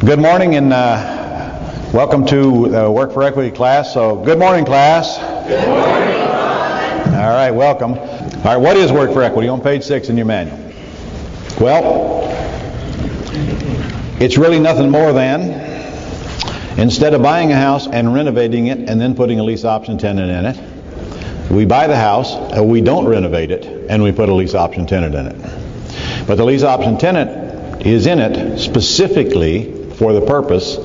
Good morning and welcome to the Work for Equity class. So, good morning, class. Good morning. All right, welcome. All right, what is Work for Equity? On page 6 in your manual. Well, it's really nothing more than, instead of buying a house and renovating it and then putting a lease option tenant in it, we buy the house, we don't renovate it, and we put a lease option tenant in it. But the lease option tenant is in it specifically for the purpose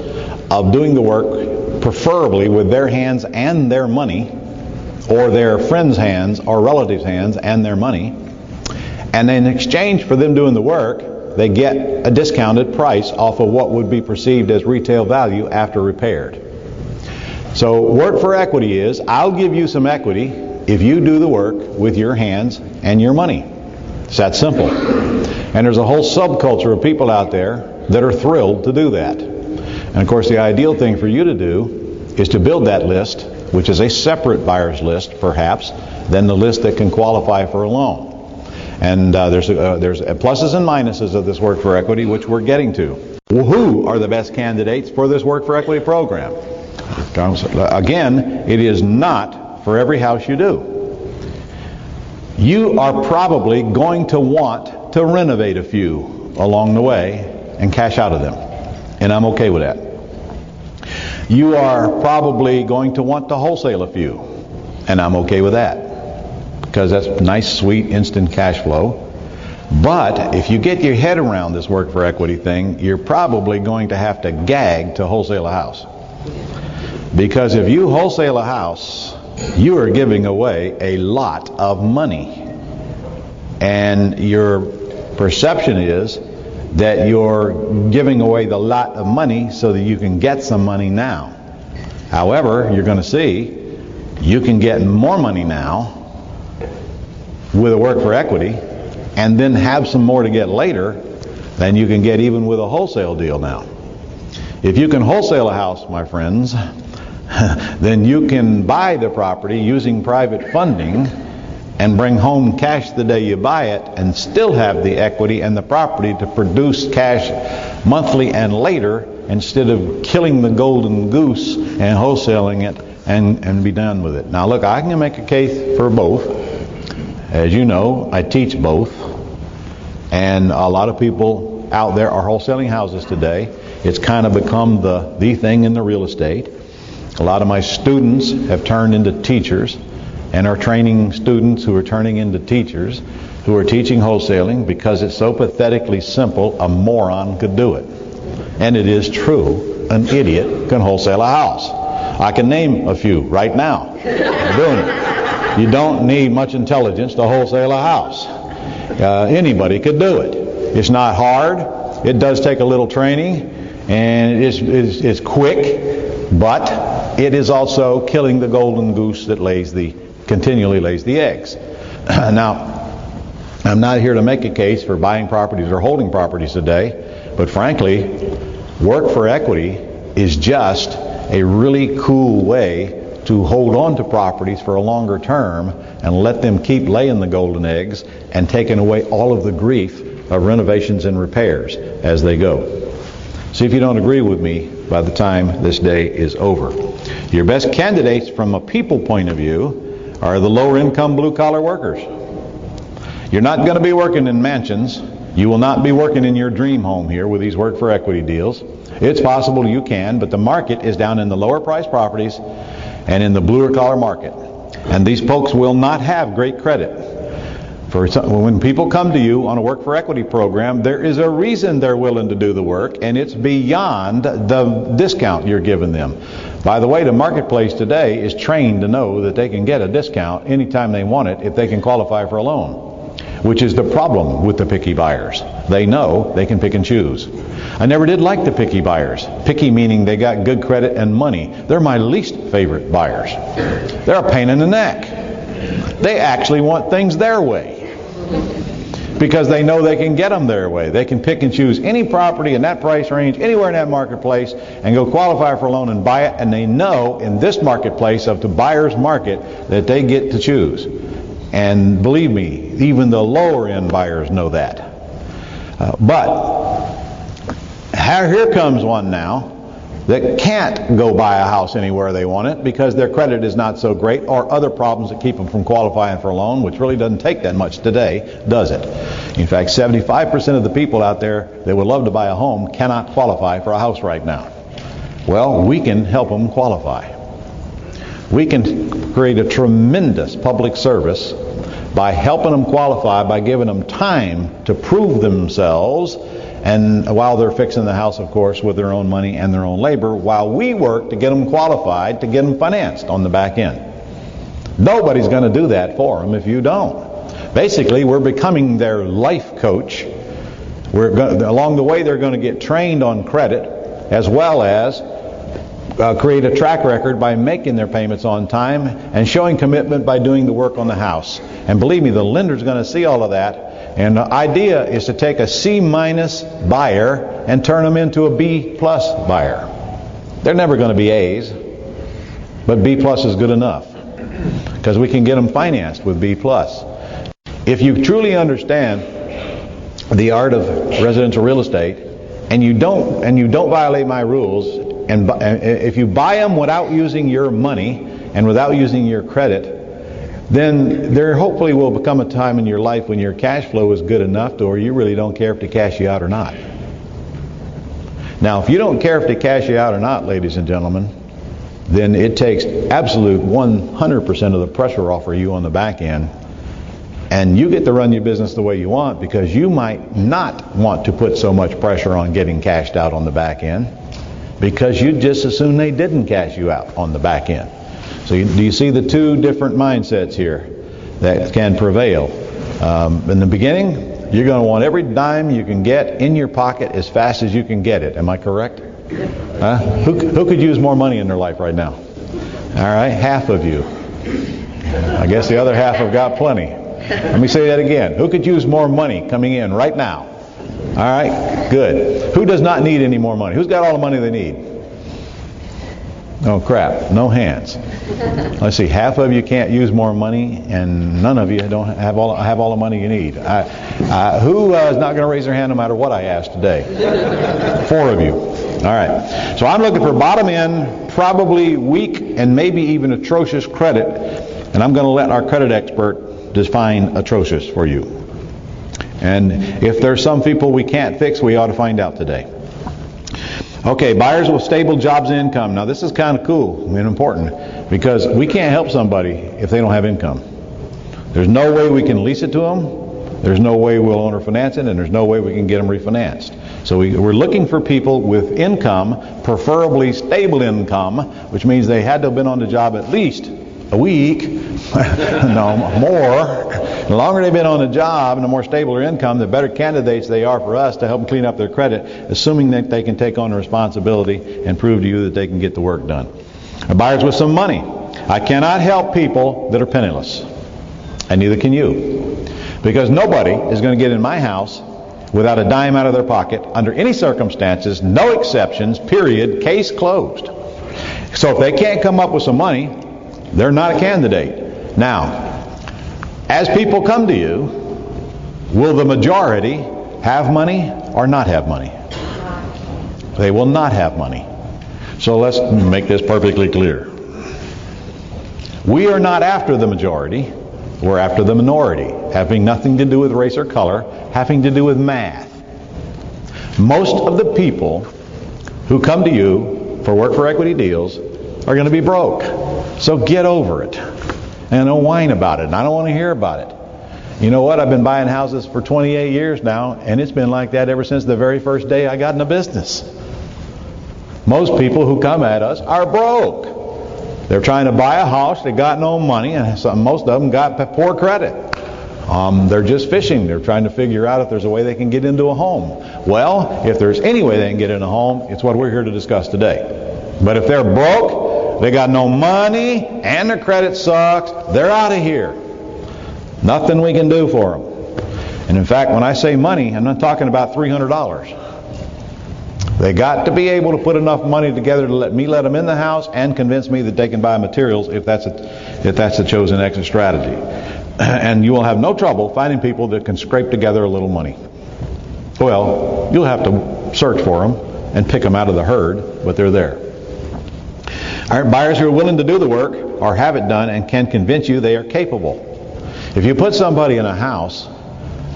of doing the work, preferably with their hands and their money, or their friends' hands or relatives' hands and their money. And in exchange for them doing the work, they get a discounted price off of what would be perceived as retail value after repaired. So Work for Equity is, I'll give you some equity if you do the work with your hands and your money. It's that simple. And there's a whole subculture of people out there that are thrilled to do that. And of course, the ideal thing for you to do is to build that list, which is a separate buyer's list, perhaps, than the list that can qualify for a loan. And there's pluses and minuses of this Work for Equity, which we're getting to. Well, who are the best candidates for this Work for Equity program? Again, it is not for every house you do. You are probably going to want to renovate a few along the way and cash out of them. And I'm okay with that. You are probably going to want to wholesale a few. And I'm okay with that. Because that's nice, sweet, instant cash flow. But if you get your head around this Work for Equity thing, you're probably going to have to gag to wholesale a house. Because if you wholesale a house, you are giving away a lot of money. And your perception is that you're giving away the lot of money so that you can get some money now. However, you're going to see you can get more money now with a Work for Equity and then have some more to get later than you can get even with a wholesale deal now. If you can wholesale a house, my friends, then you can buy the property using private funding and bring home cash the day you buy it and still have the equity and the property to produce cash monthly and later, instead of killing the golden goose and wholesaling it and be done with it. Now look, I can make a case for both. As you know, I teach both. And a lot of people out there are wholesaling houses today. It's kind of become the thing in the real estate. A lot of my students have turned into teachers and are training students who are turning into teachers who are teaching wholesaling because it's so pathetically simple a moron could do it. And it is true, an idiot can wholesale a house. I can name a few right now. I'm doing it. You don't need much intelligence to wholesale a house. Anybody could do it. It's not hard. It does take a little training, and it's quick, but it is also killing the golden goose that continually lays the eggs. Now, I'm not here to make a case for buying properties or holding properties today, but frankly, Work for Equity is just a really cool way to hold on to properties for a longer term and let them keep laying the golden eggs and taking away all of the grief of renovations and repairs as they go. See if you don't agree with me by the time this day is over. Your best candidates from a people point of view are the lower income blue collar workers. You're not going to be working in mansions. You will not be working in your dream home here with these Work for Equity deals. It's possible you can, but the market is down in the lower price properties and in the bluer collar market. And these folks will not have great credit. When people come to you on a Work for Equity program, there is a reason they're willing to do the work, and it's beyond the discount you're giving them. By the way, the marketplace today is trained to know that they can get a discount anytime they want it if they can qualify for a loan, which is the problem with the picky buyers. They know they can pick and choose. I never did like the picky buyers. Picky meaning they got good credit and money. They're my least favorite buyers. They're a pain in the neck. They actually want things their way, because they know they can get them their way. They can pick and choose any property in that price range, anywhere in that marketplace, and go qualify for a loan and buy it. And they know in this marketplace of the buyer's market that they get to choose. And believe me, even the lower end buyers know that. But Here comes one now that can't go buy a house anywhere they want it because their credit is not so great, or other problems that keep them from qualifying for a loan, which really doesn't take that much today, does it? In fact, 75% of the people out there that would love to buy a home cannot qualify for a house right now. Well, we can help them qualify. We can create a tremendous public service by helping them qualify, by giving them time to prove themselves, and while they're fixing the house, of course, with their own money and their own labor, while we work to get them qualified, to get them financed on the back end. Nobody's going to do that for them if you don't. Basically, we're becoming their life coach. Along the way, they're going to get trained on credit, as well as create a track record by making their payments on time and showing commitment by doing the work on the house. And believe me, the lender's going to see all of that. And the idea is to take a C- buyer and turn them into a B+ buyer. They're never going to be A's, but B+ is good enough because we can get them financed with B+. If you truly understand the art of residential real estate, and you don't violate my rules, and if you buy them without using your money and without using your credit, then there hopefully will become a time in your life when your cash flow is good enough to where you really don't care if they cash you out or not. Now, if you don't care if they cash you out or not, ladies and gentlemen, then it takes absolute 100% of the pressure off of you on the back end, and you get to run your business the way you want, because you might not want to put so much pressure on getting cashed out on the back end, because you'd just as soon they didn't cash you out on the back end. So do you see the two different mindsets here that can prevail? In the beginning, you're going to want every dime you can get in your pocket as fast as you can get it. Am I correct? Who could use more money in their life right now? All right, half of you. I guess the other half have got plenty. Let me say that again. Who could use more money coming in right now? All right, good. Who does not need any more money? Who's got all the money they need? Oh crap, no hands. Let's see, half of you can't use more money, and none of you don't have all the money you need. Who is not going to raise their hand no matter what I ask today? 4 of you. All right. So I'm looking for bottom end, probably weak and maybe even atrocious credit, and I'm going to let our credit expert define atrocious for you. And if there's some people we can't fix, we ought to find out today. Okay, buyers with stable jobs and income. Now this is kind of cool and important, because we can't help somebody if they don't have income. There's no way we can lease it to them. There's no way we'll owner finance it, and there's no way we can get them refinanced. So we're looking for people with income, preferably stable income, which means they had to have been on the job at least a week, no more. The longer they've been on the job and the more stable their income, the better candidates they are for us to help them clean up their credit, assuming that they can take on the responsibility and prove to you that they can get the work done. Buyers with some money. I cannot help people that are penniless, and neither can you, because nobody is going to get in my house without a dime out of their pocket under any circumstances, no exceptions, period, case closed. So if they can't come up with some money, they're not a candidate. Now, as people come to you, will the majority have money or not have money? They will not have money. So let's make this perfectly clear. We are not after the majority. We're after the minority, having nothing to do with race or color, having to do with math. Most of the people who come to you for Work for Equity deals are going to be broke. So get over it. And don't whine about it. And I don't want to hear about it. You know what? I've been buying houses for 28 years now, and it's been like that ever since the very first day I got in the business. Most people who come at us are broke. They're trying to buy a house, they got no money, and most of them got poor credit. They're just fishing. They're trying to figure out if there's a way they can get into a home. Well, if there's any way they can get in a home, it's what we're here to discuss today. But if they're broke, they got no money, and their credit sucks, they're out of here. Nothing we can do for them. And in fact, when I say money, I'm not talking about $300. They got to be able to put enough money together to let them in the house and convince me that they can buy materials if that's the chosen exit strategy. And you will have no trouble finding people that can scrape together a little money. Well, you'll have to search for them, and pick them out of the herd, but they're there. Our buyers who are willing to do the work or have it done and can convince you they are capable. If you put somebody in a house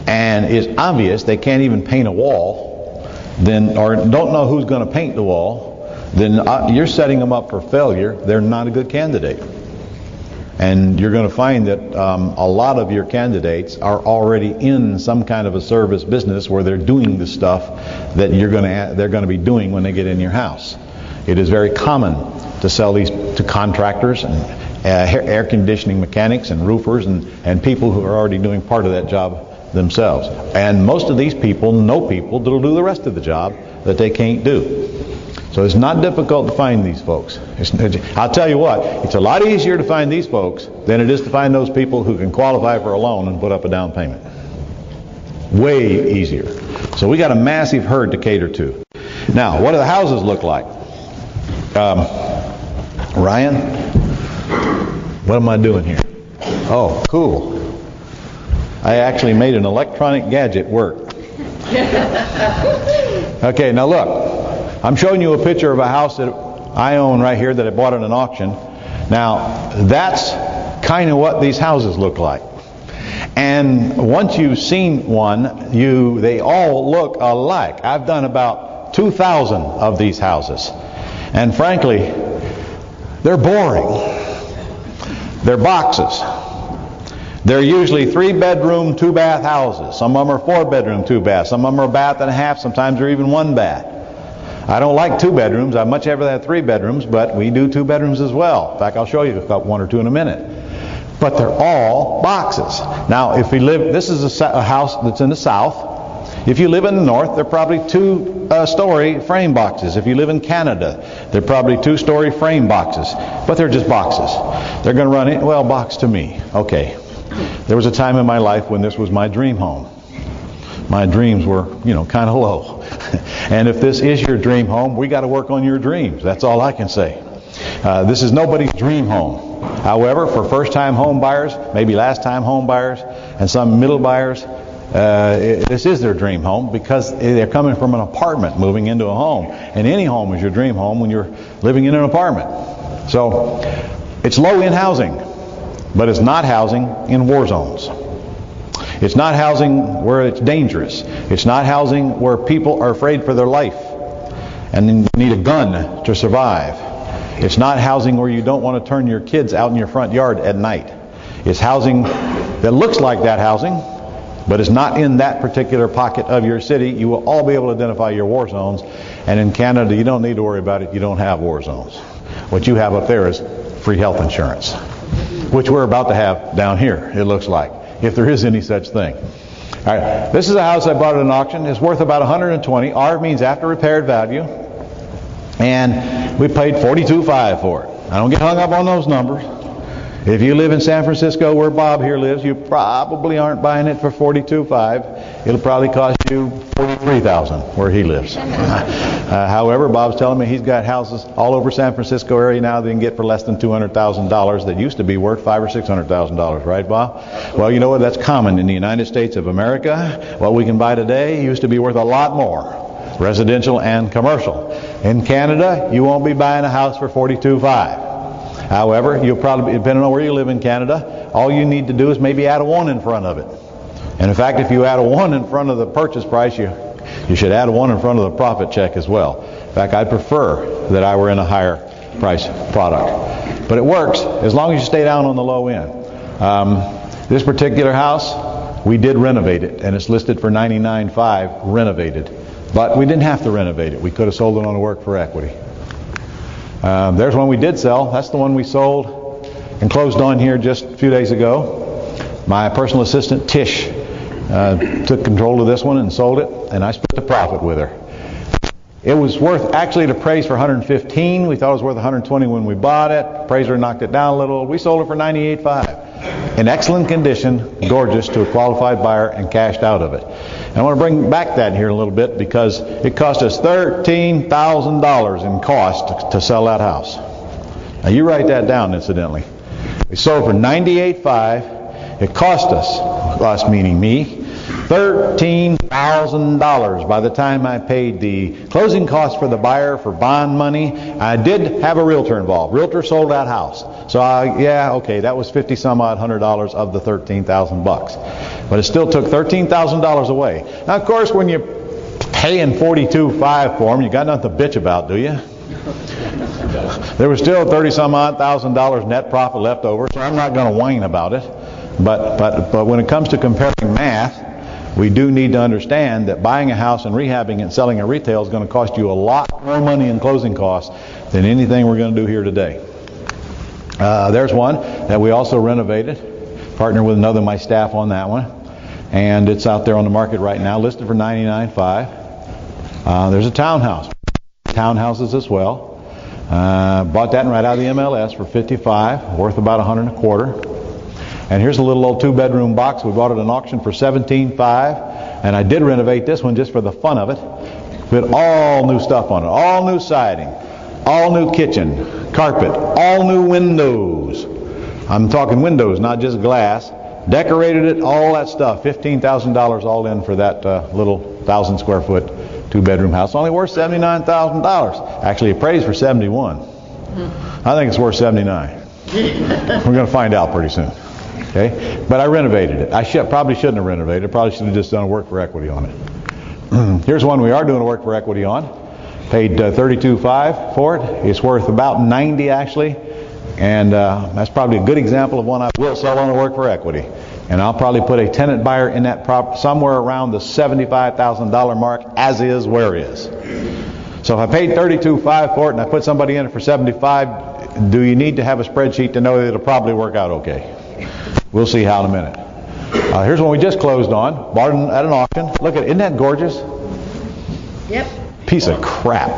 and it's obvious they can't even paint a wall, then, or don't know who's going to paint the wall, then you're setting them up for failure. They're not a good candidate. And you're going to find that a lot of your candidates are already in some kind of a service business where they're doing the stuff that they're going to be doing when they get in your house. It is very common to sell these to contractors and air conditioning mechanics and roofers and people who are already doing part of that job themselves. And most of these people know people that will do the rest of the job that they can't do. So it's not difficult to find these folks. I'll tell you what, it's a lot easier to find these folks than it is to find those people who can qualify for a loan and put up a down payment. Way easier. So we got a massive herd to cater to. Now, what do the houses look like? Ryan, what am I doing here? Oh, cool. I actually made an electronic gadget work. Okay, now look. I'm showing you a picture of a house that I own right here that I bought at an auction. Now, that's kind of what these houses look like. And once you've seen one, they all look alike. I've done about 2,000 of these houses. And frankly, they're boring. They're boxes. They're usually 3-bedroom, 2-bath houses. Some of them are 4-bedroom, 2-bath. Some of them are a bath and a half. Sometimes they're even 1 bath. I don't like 2 bedrooms. I'd much rather have 3 bedrooms, but we do 2 bedrooms as well. In fact, I'll show you one or two in a minute. But they're all boxes. Now, if we live, this is a house that's in the south. If you live in the north, they're probably 2-story frame boxes. If you live in Canada, they're probably 2-story frame boxes. But they're just boxes. They're going to run it, well, box to me. Okay. There was a time in my life when this was my dream home. My dreams were, kind of low. And if this is your dream home, we got to work on your dreams. That's all I can say. This is nobody's dream home. However, for first-time home buyers, maybe last-time home buyers, and some middle buyers, this is their dream home because they're coming from an apartment moving into a home. And any home is your dream home when you're living in an apartment. So it's low-end housing, but it's not housing in war zones. It's not housing where it's dangerous. It's not housing where people are afraid for their life and need a gun to survive. It's not housing where you don't want to turn your kids out in your front yard at night. It's housing that looks like that housing, but it's not in that particular pocket of your city. You will all be able to identify your war zones. And in Canada, you don't need to worry about it. You don't have war zones. What you have up there is free health insurance, which we're about to have down here, it looks like, if there is any such thing. All right, this is a house I bought at an auction. It's worth about $120. R means after repaired value. And we paid $42,500 for it. I don't get hung up on those numbers. If you live in San Francisco where Bob here lives, you probably aren't buying it for $42,500. It'll probably cost you $43,000 where he lives. However, Bob's telling me he's got houses all over San Francisco area now that you can get for less than $200,000 that used to be worth $500,000 or $600,000, right, Bob? Well, you know what? That's common in the United States of America. What we can buy today used to be worth a lot more, residential and commercial. In Canada, you won't be buying a house for $42,500. However, you'll probably, depending on where you live in Canada, all you need to do is maybe add a 1 in front of it. And in fact, if you add a 1 in front of the purchase price, you should add a 1 in front of the profit check as well. In fact, I'd prefer that I were in a higher price product. But it works as long as you stay down on the low end. This particular house, we did renovate it, and it's listed for $99,500 renovated. But we didn't have to renovate it. We could have sold it on a work for equity. There's one we did sell. That's the one we sold and closed on here just a few days ago. My personal assistant, Tish, took control of this one and sold it, and I split the profit with her. It was worth, actually it appraised for $115,000. We thought it was worth $120,000 when we bought it. Appraiser knocked it down a little. We sold it for $98,500. In excellent condition, gorgeous, to a qualified buyer, and cashed out of it. And I want to bring back that here a little bit because it cost us $13,000 in cost to sell that house. Now you write that down, incidentally. We sold for $98,500. It cost us meaning me, $13,000 by the time I paid the closing costs for the buyer for bond money. I did have a realtor involved. Realtor sold that house. So that was 50 some odd $100 of the 13,000 bucks. But it still took $13,000 away. Now, of course, when you're paying $42,500 for them, you got nothing to bitch about, do you? There was still 30 some odd $1,000 net profit left over, so I'm not going to whine about it. But when it comes to comparing math, we do need to understand that buying a house and rehabbing it and selling it retail is going to cost you a lot more money in closing costs than anything we're going to do here today. There's one that we also renovated. Partnered with another of my staff on that one. And it's out there on the market right now, listed for $99,500. There's a townhouse. Townhouses as well. Bought that right out of the MLS for $55,000, worth about $125,000. And here's a little old 2-bedroom box. We bought it at an auction for $17,500. And I did renovate this one just for the fun of it. Put all new stuff on it. All new siding. All new kitchen. Carpet. All new windows. I'm talking windows, not just glass. Decorated it, all that stuff. $15,000 all in for that little 1,000 square foot 2-bedroom house. Only worth $79,000. Actually appraised for $71,000. I think it's worth $79,000. We're going to find out pretty soon. Okay, but I renovated it. I probably shouldn't have renovated it. Probably should have just done a work for equity on it. Here's one we are doing a work for equity on. Paid $32,500 for it. It's worth about $90,000 actually, and that's probably a good example of one I will sell on a work for equity. And I'll probably put a tenant buyer in that somewhere around the $75,000 mark, as is where is. So if I paid $32,500 for it and I put somebody in it for $75,000, do you need to have a spreadsheet to know that it'll probably work out okay? We'll see how in a minute. Here's one we just closed on. Bought it at an auction. Look at it. Isn't that gorgeous? Yep. Piece of crap.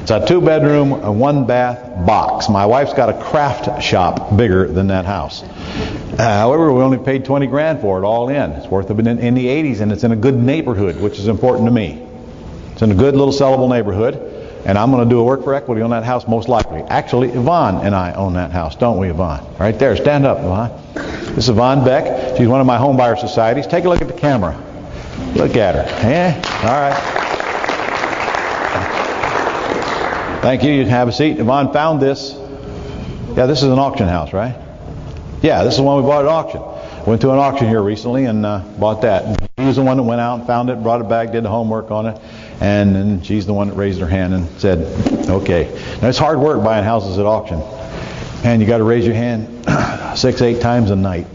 It's a 2-bedroom, 1-bath box. My wife's got a craft shop bigger than that house. However, we only paid $20,000 for it all in. It's worth in the 80s, and it's in a good neighborhood, which is important to me. It's in a good little sellable neighborhood. And I'm going to do a work for equity on that house most likely. Actually, Yvonne and I own that house, don't we, Yvonne? Right there. Stand up, Yvonne. This is Yvonne Beck. She's one of my home buyer societies. Take a look at the camera. Look at her. Yeah? All right. Thank you. You can have a seat. Yvonne found this. Yeah, this is an auction house, right? Yeah, this is the one we bought at auction. Went to an auction here recently and bought that. She was the one that went out and found it, brought it back, did the homework on it. And then she's the one that raised her hand and said, okay. Now it's hard work buying houses at auction. And you got to raise your hand 6-8 times a night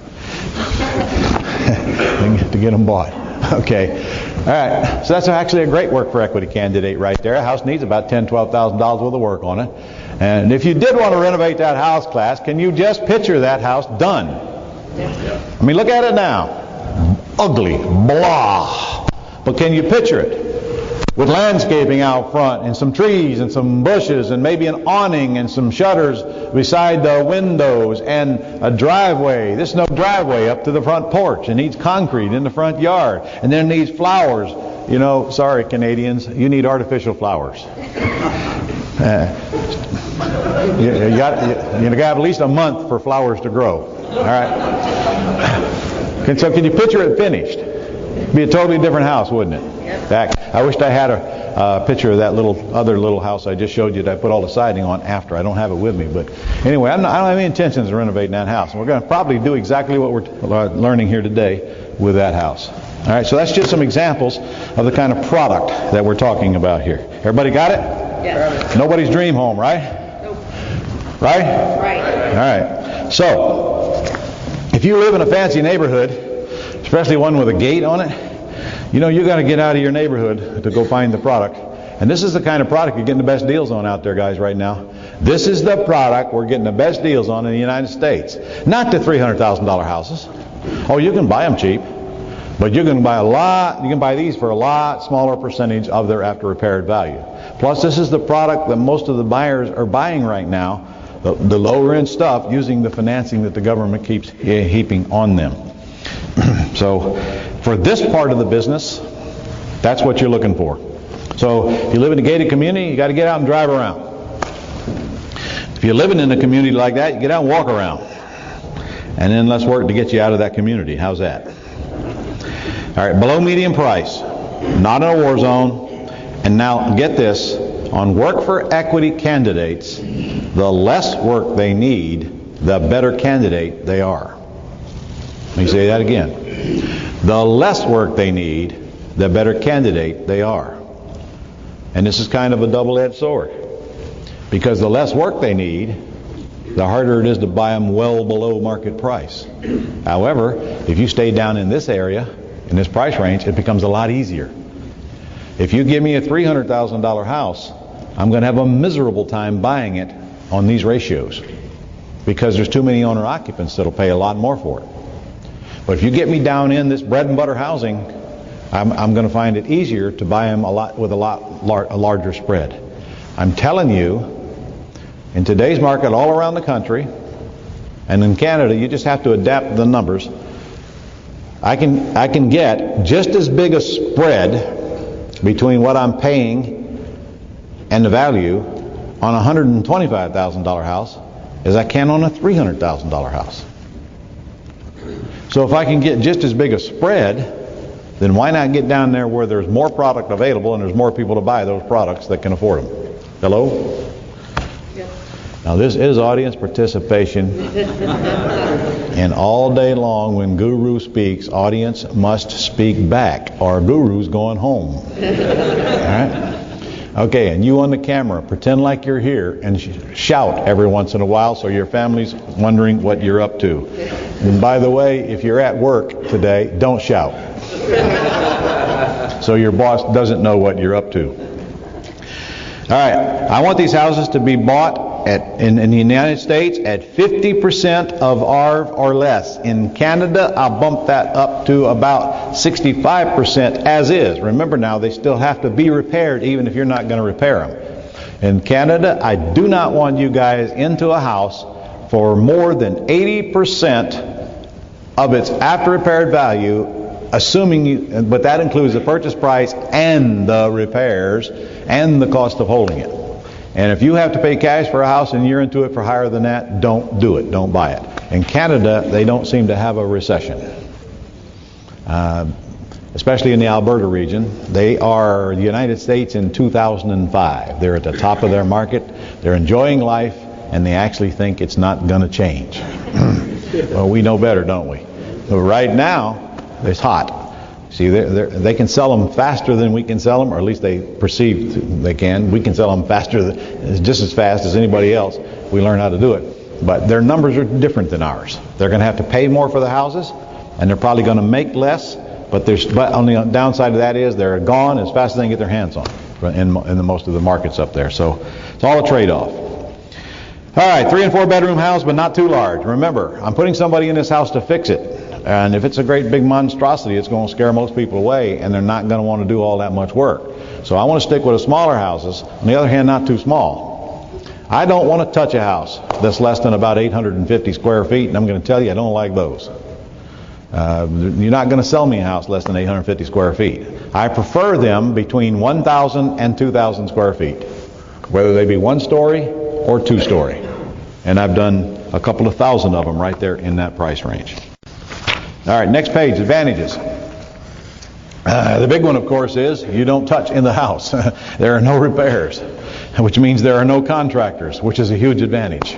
to get them bought. Okay. All right. So that's actually a great work for equity candidate right there. A house needs about $10,000, $12,000 worth of work on it. And if you did want to renovate that house, class, can you just picture that house done? I mean, look at it now. Ugly. Blah. But can you picture it? With landscaping out front and some trees and some bushes and maybe an awning and some shutters beside the windows and a driveway. This is no driveway up to the front porch. It needs concrete in the front yard. And then it needs flowers. You know, sorry Canadians, you need artificial flowers. You got to have at least a month for flowers to grow. All right. So can you picture it finished? It'd be a totally different house, wouldn't it? Yep. I wished I had a picture of that other little house I just showed you that I put all the siding on after. I don't have it with me, but anyway, I don't have any intentions of renovating that house. And we're going to probably do exactly what we're learning here today with that house. All right, so that's just some examples of the kind of product that we're talking about here. Everybody got it? Yes. Nobody's dream home, right? Nope. Right? Right. All right. So, if you live in a fancy neighborhood, especially one with a gate on it, you know you got to get out of your neighborhood to go find the product. And this is the kind of product you're getting the best deals on out there, guys, right now. This is the product we're getting the best deals on in the United States. Not the $300,000 houses. Oh, you can buy them cheap. But you can buy a lot, you can buy these for a lot smaller percentage of their after repaired value. Plus, this is the product that most of the buyers are buying right now, the lower end stuff, using the financing that the government keeps heaping on them. So, for this part of the business, that's what you're looking for. So, if you live in a gated community, you got to get out and drive around. If you're living in a community like that, you get out and walk around. And then let's work to get you out of that community. How's that? All right, below median price, not in a war zone. And now get this, on work for equity candidates, the less work they need, the better candidate they are. Let me say that again. The less work they need, the better candidate they are. And this is kind of a double-edged sword. Because the less work they need, the harder it is to buy them well below market price. However, if you stay down in this area, in this price range, it becomes a lot easier. If you give me a $300,000 house, I'm going to have a miserable time buying it on these ratios because there's too many owner-occupants that'll pay a lot more for it. But if you get me down in this bread-and-butter housing, I'm going to find it easier to buy them with a larger spread. I'm telling you, in today's market all around the country, and in Canada, you just have to adapt the numbers. I can get just as big a spread between what I'm paying and the value on a $125,000 house as I can on a $300,000 house. So if I can get just as big a spread, then why not get down there where there's more product available and there's more people to buy those products that can afford them? Hello? Now this is audience participation, and all day long when Guru speaks, audience must speak back or Guru's going home. All right? Okay, and you on the camera, pretend like you're here and shout every once in a while so your family's wondering what you're up to. And by the way, if you're at work today, don't shout. So your boss doesn't know what you're up to. All right, I want these houses to be bought in the United States at 50% of ARV or less. In Canada, I'll bump that up to about 65% as is. Remember now, they still have to be repaired even if you're not going to repair them. In Canada, I do not want you guys into a house for more than 80% of its after repaired value, but that includes the purchase price and the repairs and the cost of holding it. And if you have to pay cash for a house and you're into it for higher than that, don't do it. Don't buy it. In Canada, they don't seem to have a recession. Especially in the Alberta region. They are the United States in 2005. They're at the top of their market. They're enjoying life, and they actually think it's not going to change. Well, we know better, don't we? But right now, it's hot. See, they can sell them faster than we can sell them, or at least they perceive they can. We can sell them faster, just as fast as anybody else. We learn how to do it. But their numbers are different than ours. They're going to have to pay more for the houses, and they're probably going to make less. But on the downside of that is they're gone as fast as they can get their hands on in the most of the markets up there. So it's all a trade-off. All right, 3 and 4 bedroom house, but not too large. Remember, I'm putting somebody in this house to fix it. And if it's a great big monstrosity, it's going to scare most people away, and they're not going to want to do all that much work. So I want to stick with the smaller houses. On the other hand, not too small. I don't want to touch a house that's less than about 850 square feet, and I'm going to tell you, I don't like those. You're not going to sell me a house less than 850 square feet. I prefer them between 1,000 and 2,000 square feet, whether they be 1-story or 2-story. And I've done a couple of thousand of them right there in that price range. All right, next page, advantages. The big one, of course, is you don't touch in the house. There are no repairs, which means there are no contractors, which is a huge advantage.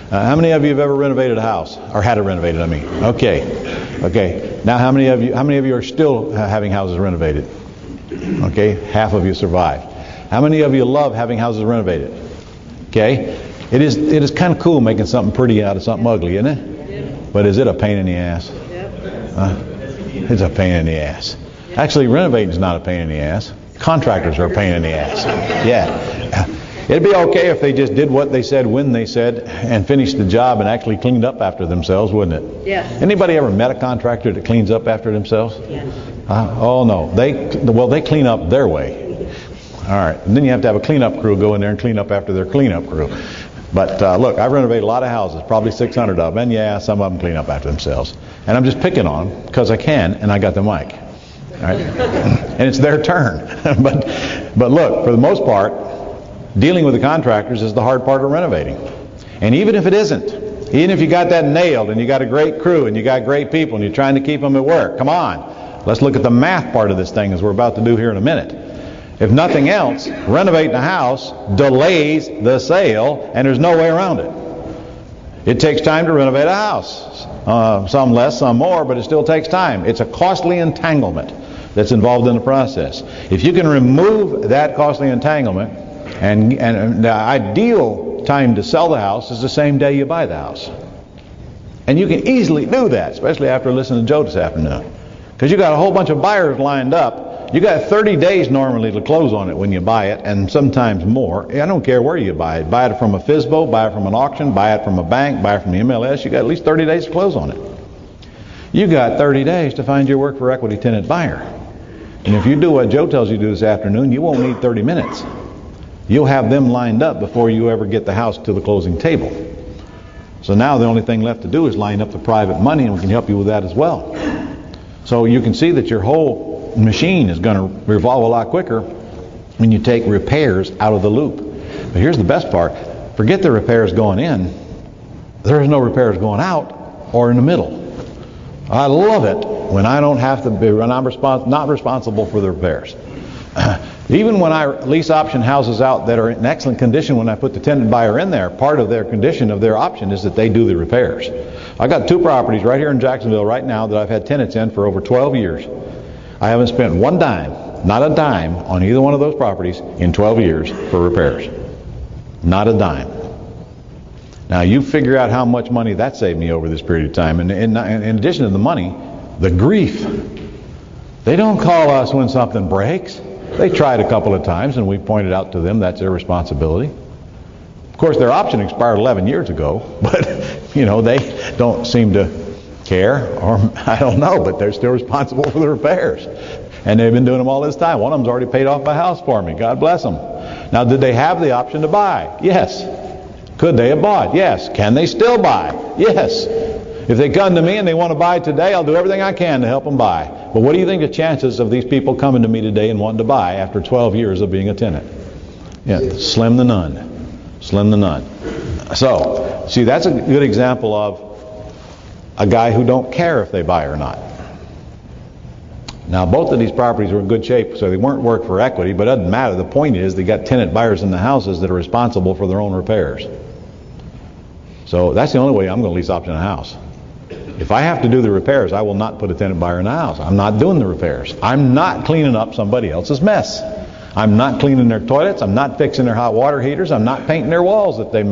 How many of you have ever renovated a house, or had it renovated? I mean, okay. Now, how many of you are still having houses renovated? Okay, half of you survived. How many of you love having houses renovated? Okay, it is kind of cool making something pretty out of something ugly, isn't it? But is it a pain in the ass? It's a pain in the ass. Actually, renovating is not a pain in the ass. Contractors are a pain in the ass. Yeah. It'd be okay if they just did what they said when they said and finished the job and actually cleaned up after themselves, wouldn't it? Yeah. Anybody ever met a contractor that cleans up after themselves? Yeah. Oh no. They clean up their way. All right. And then you have to have a cleanup crew go in there and clean up after their cleanup crew. But look, I've renovated a lot of houses, probably 600 of them, and yeah, some of them clean up after themselves. And I'm just picking on them because I can, and I got the mic. All right? And it's their turn. But look, for the most part, dealing with the contractors is the hard part of renovating. And even if it isn't, even if you got that nailed and you got a great crew and you got great people and you're trying to keep them at work, come on. let's look at the math part of this thing, as we're about to do here in a minute. If nothing else, renovating a house delays the sale, and there's no way around it. It takes time to renovate a house. Some less, some more, but it still takes time. It's a costly entanglement that's involved in the process. If you can remove that costly entanglement, and the ideal time to sell the house is the same day you buy the house. And you can easily do that, especially after listening to Joe this afternoon. Because you got a whole bunch of buyers lined up. You got 30 days normally to close on it when you buy it, and sometimes more. I don't care where you buy it. Buy it from a FSBO, buy it from an auction, buy it from a bank, buy it from the MLS. You got at least 30 days to close on it. You got 30 days to find your work for equity tenant buyer. And if you do what Joe tells you to do this afternoon, you won't need 30 minutes. You'll have them lined up before you ever get the house to the closing table. So now the only thing left to do is line up the private money, and we can help you with that as well. So you can see that your whole machine is going to revolve a lot quicker when you take repairs out of the loop. But here's the best part. Forget the repairs going in. There's no repairs going out or in the middle. I love it when I don't have to be, when I'm not responsible for the repairs. Even when I lease option houses out that are in excellent condition, when I put the tenant buyer in there, part of their condition of their option is that they do the repairs. I got 2 properties right here in Jacksonville right now that I've had tenants in for over 12 years. I haven't spent one dime, not a dime, on either one of those properties in 12 years for repairs. Not a dime. Now you figure out how much money that saved me over this period of time. And in addition to the money, the grief. They don't call us when something breaks. They tried a couple of times, and we pointed out to them that's their responsibility. Of course, their option expired 11 years ago, but, you know, they don't seem to care, or I don't know, but they're still responsible for the repairs. And they've been doing them all this time. One of them's already paid off my house for me. God bless them. Now, did they have the option to buy? Yes. Could they have bought? Yes. Can they still buy? Yes. If they come to me and they want to buy today, I'll do everything I can to help them buy. But what do you think the chances of these people coming to me today and wanting to buy after 12 years of being a tenant? Yeah, slim to none. Slim to none. So, see, that's a good example of a guy who don't care if they buy or not. Now, both of these properties were in good shape, so they weren't work for equity, but it doesn't matter. The point is they got tenant buyers in the houses that are responsible for their own repairs. So that's the only way I'm going to lease option a house. If I have to do the repairs, I will not put a tenant buyer in the house. I'm not doing the repairs. I'm not cleaning up somebody else's mess. I'm not cleaning their toilets. I'm not fixing their hot water heaters. I'm not painting their walls that they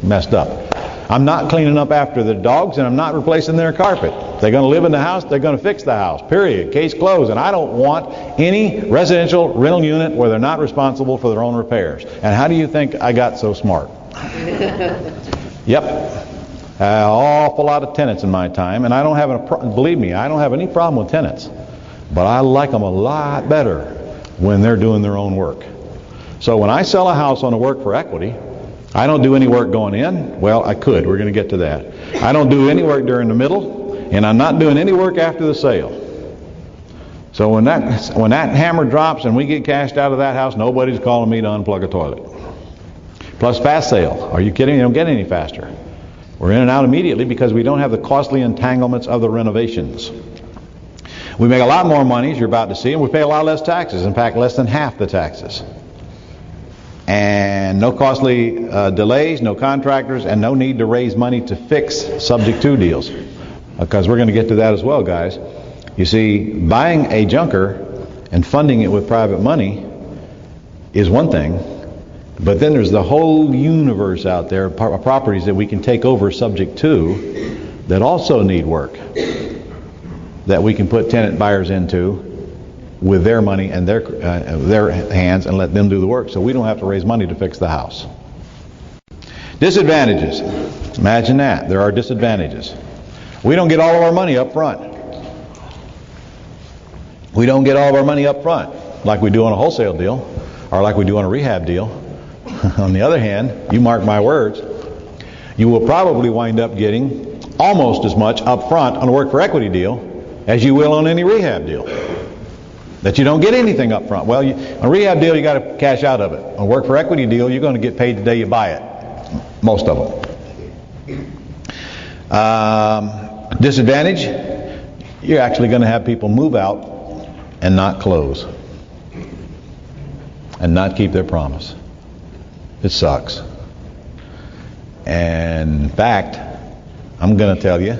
messed up. I'm not cleaning up after the dogs, and I'm not replacing their carpet. If they're going to live in the house, they're going to fix the house. Period. Case closed. And I don't want any residential rental unit where they're not responsible for their own repairs. And how do you think I got so smart? Yep. An awful lot of tenants in my time, and I don't have believe me, I don't have any problem with tenants, but I like them a lot better when they're doing their own work. So when I sell a house on a work for equity, I don't do any work going in. Well, I could. We're going to get to that. I don't do any work during the middle, and I'm not doing any work after the sale. So when that hammer drops and we get cashed out of that house, nobody's calling me to unplug a toilet. Plus fast sale. Are you kidding? You don't get any faster. We're in and out immediately because we don't have the costly entanglements of the renovations. We make a lot more money, as you're about to see, and we pay a lot less taxes. In fact, less than half the taxes. And no costly delays, no contractors, and no need to raise money to fix subject to deals. Because we're going to get to that as well, guys. You see, buying a junker and funding it with private money is one thing. But then there's the whole universe out there of properties that we can take over subject to that also need work, that we can put tenant buyers into with their money and their hands and let them do the work, so we don't have to raise money to fix the house. Disadvantages. Imagine that. There are disadvantages. We don't get all of our money up front. We don't get all of our money up front like we do on a wholesale deal or like we do on a rehab deal. On the other hand, you mark my words, you will probably wind up getting almost as much up front on a work for equity deal as you will on any rehab deal. That you don't get anything up front. Well, on a rehab deal, you got to cash out of it. On a work for equity deal, you're going to get paid the day you buy it. Most of them. Disadvantage, you're actually going to have people move out and not close. And not keep their promise. It sucks. And in fact, I'm going to tell you,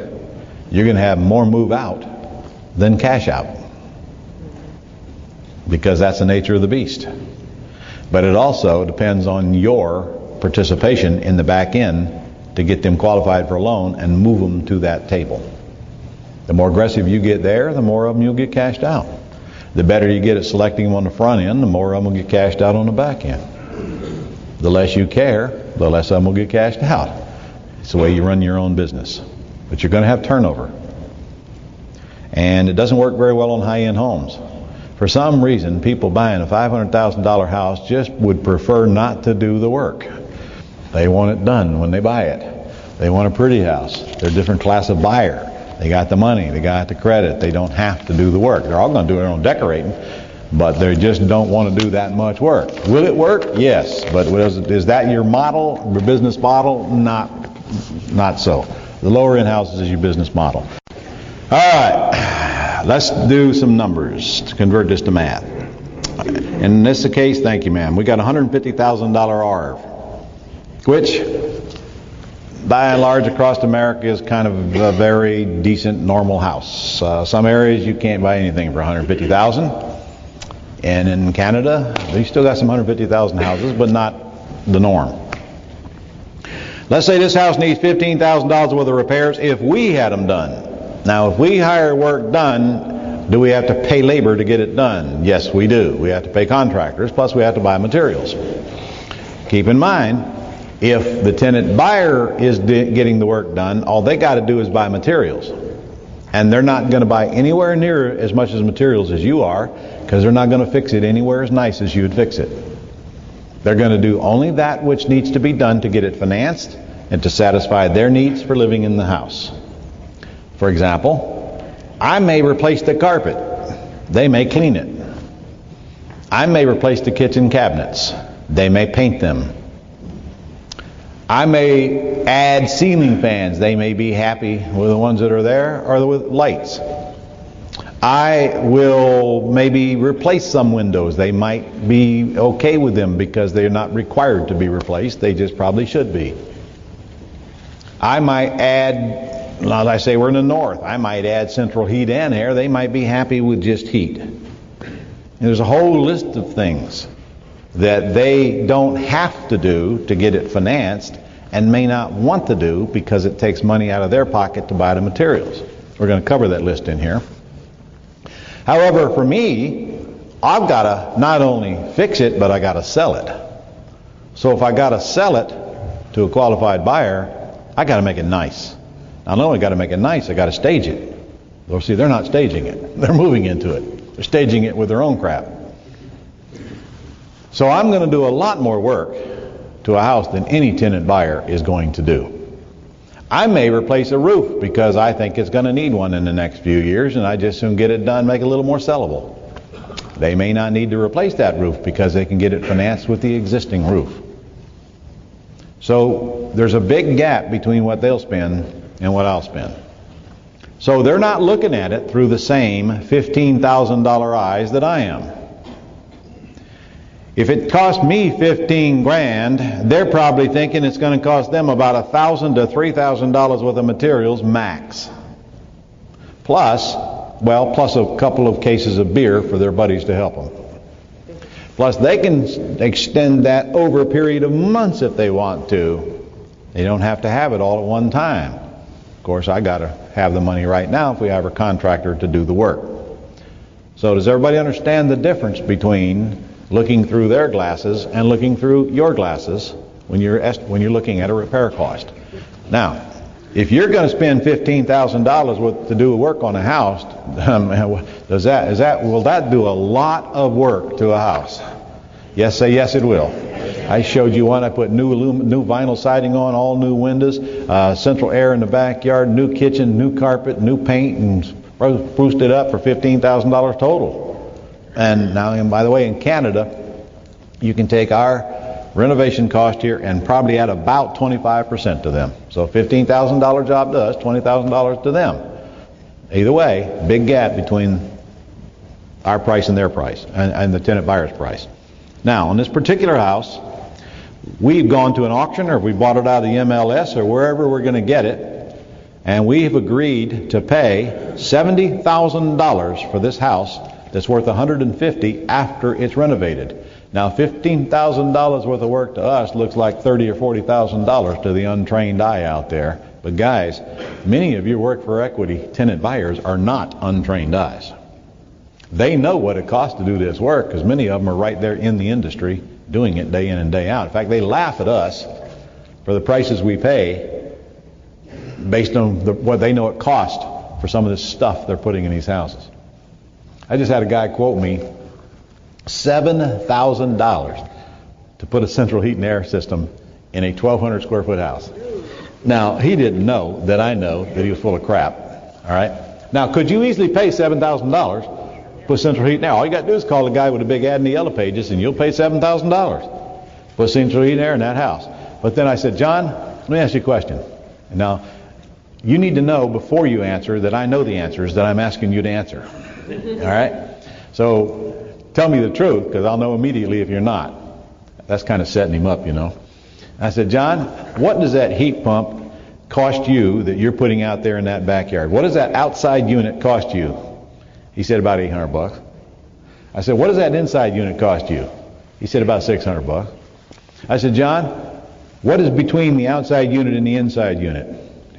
you're going to have more move out than cash out. Because that's the nature of the beast. But it also depends on your participation in the back end to get them qualified for a loan and move them to that table. The more aggressive you get there, the more of them you'll get cashed out. The better you get at selecting them on the front end, the more of them will get cashed out on the back end. The less you care, the less of them will get cashed out. It's the way you run your own business. But you're going to have turnover. And it doesn't work very well on high-end homes. For some reason, people buying a $500,000 house just would prefer not to do the work. They want it done when they buy it. They want a pretty house. They're a different class of buyer. They got the money. They got the credit. They don't have to do the work. They're all going to do their own decorating, but they just don't want to do that much work. Will it work? Yes. But is that your model, your business model? Not so. The lower end houses is your business model. All right. Let's do some numbers to convert this to math. In this case, thank you, ma'am. We got $150,000 ARV, which by and large across America is kind of a very decent normal house. Some areas you can't buy anything for $150,000, and in Canada they still got some $150,000 houses, but not the norm. Let's say this house needs $15,000 worth of repairs if we had them done. Now, if we hire work done, do we have to pay labor to get it done? Yes, we do. We have to pay contractors, plus we have to buy materials. Keep in mind, if the tenant buyer is getting the work done, all they got to do is buy materials. And they're not going to buy anywhere near as much as materials as you are, because they're not going to fix it anywhere as nice as you would fix it. They're going to do only that which needs to be done to get it financed and to satisfy their needs for living in the house. For example, I may replace the carpet. They may clean it. I may replace the kitchen cabinets. They may paint them. I may add ceiling fans. They may be happy with the ones that are there, or with lights. I will maybe replace some windows. They might be okay with them because they're not required to be replaced. They just probably should be. I might add, as I say, we're in the north. I might add central heat and air. They might be happy with just heat. And there's a whole list of things that they don't have to do to get it financed and may not want to do because it takes money out of their pocket to buy the materials. We're going to cover that list in here. However, for me, I've got to not only fix it, but I got to sell it. So if I got to sell it to a qualified buyer, I got to make it nice. Not only got to make it nice, I got to stage it. Well, see, they're not staging it. They're moving into it. They're staging it with their own crap. So I'm going to do a lot more work to a house than any tenant buyer is going to do. I may replace a roof because I think it's going to need one in the next few years, and I just soon get it done, make it a little more sellable. They may not need to replace that roof because they can get it financed with the existing roof. So there's a big gap between what they'll spend and what I'll spend. So they're not looking at it through the same $15,000 eyes that I am. If it cost me $15,000, they're probably thinking it's going to cost them about $1,000 to $3,000 worth of materials max. Plus a couple of cases of beer for their buddies to help them. Plus, they can extend that over a period of months if they want to. They don't have to have it all at one time. Of course, I got to have the money right now if we have a contractor to do the work. So does everybody understand the difference between looking through their glasses and looking through your glasses when you're looking at a repair cost? Now, if you're going to spend $15,000 to do work on a house, will that do a lot of work to a house? Yes, say yes, it will. I showed you one. I put new vinyl siding on, all new windows, central air in the backyard, new kitchen, new carpet, new paint, and spruced it up for $15,000 total. And now, and by the way, in Canada, you can take our renovation cost here and probably add about 25% to them. So $15,000 job to us, $20,000 to them. Either way, big gap between our price and their price, and the tenant buyer's price. Now, on this particular house, we've gone to an auction, or we bought it out of the MLS, or wherever we're going to get it, and we've agreed to pay $70,000 for this house that's worth $150,000 after it's renovated. Now, $15,000 worth of work to us looks like $30,000 or $40,000 to the untrained eye out there. But guys, many of you work for equity tenant buyers are not untrained eyes. They know what it costs to do this work, because many of them are right there in the industry doing it day in and day out. In fact, they laugh at us for the prices we pay based on what they know it costs for some of this stuff they're putting in these houses. I just had a guy quote me $7,000 to put a central heat and air system in a 1,200 square foot house. Now, he didn't know that I know that he was full of crap. All right. Now, could you easily pay $7,000 put central heat and air? All you got to do is call the guy with a big ad in the Yellow Pages, and you'll pay $7,000 put central heat and air in that house. But then I said, John, let me ask you a question. Now, you need to know before you answer that I know the answers that I'm asking you to answer. All right? So tell me the truth, because I'll know immediately if you're not. That's kind of setting him up, you know. I said, John, what does that heat pump cost you that you're putting out there in that backyard? What does that outside unit cost you? He said about $800. I said, what does that inside unit cost you? He said about $600. I said, John, what is between the outside unit and the inside unit?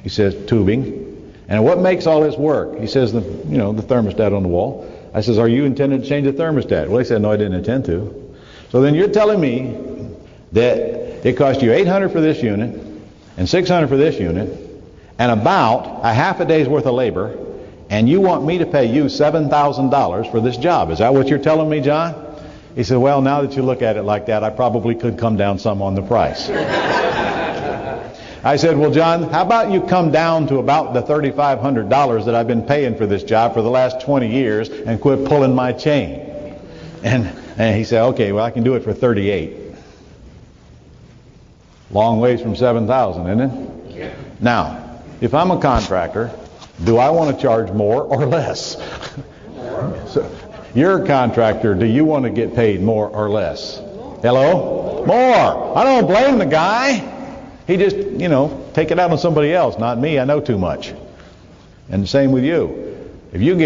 He says, tubing. And what makes all this work? He says, the thermostat on the wall. I says, are you intended to change the thermostat? Well, he said, no, I didn't intend to. So then you're telling me that it cost you $800 for this unit and $600 for this unit and about a half a day's worth of labor, and you want me to pay you $7,000 for this job. Is that what you're telling me, John? He said, well, now that you look at it like that, I probably could come down some on the price. I said, well, John, how about you come down to about the $3,500 that I've been paying for this job for the last 20 years and quit pulling my chain? And he said, okay, well, I can do it for $38,000. Long ways from $7,000, isn't it? Yeah. Now, if I'm a contractor, do I want to charge more or less? So, you're a contractor. Do you want to get paid more or less? Hello? More. I don't blame the guy. He just, take it out on somebody else, not me. I know too much. And the same with you. If you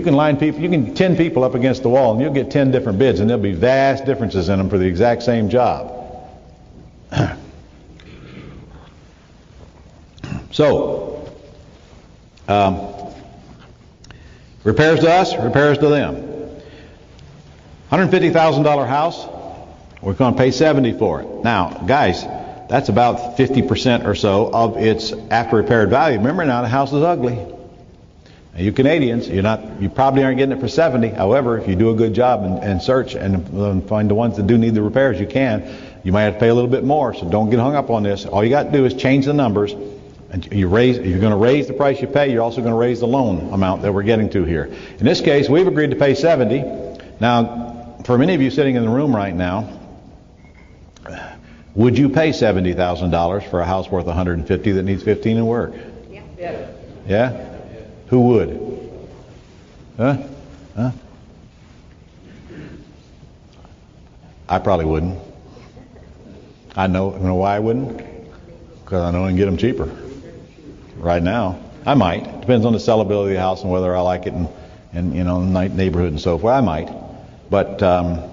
can 10 people up against the wall and you'll get 10 different bids, and there'll be vast differences in them for the exact same job. So, repairs to us, repairs to them. $150,000 house, we're going to pay $70,000 for it. Now, guys, that's about 50% or so of its after repaired value. Remember now, the house is ugly. Now, you Canadians, you probably aren't getting it for $70,000. However, if you do a good job and search and find the ones that do need the repairs, you might have to pay a little bit more. So don't get hung up on this. All you got to do is change the numbers. And if you're going to raise the price you pay, you're also going to raise the loan amount that we're getting to here. In this case, we've agreed to pay $70,000. Now, for many of you sitting in the room right now, would you pay $70,000 for a house worth $150,000 that needs $15,000 in work? Yeah. Yeah? Who would? Huh? I probably wouldn't. I know why I wouldn't? Because I know I can get them cheaper. Right now, I might. Depends on the sellability of the house and whether I like it and neighborhood and so forth. I might. But I've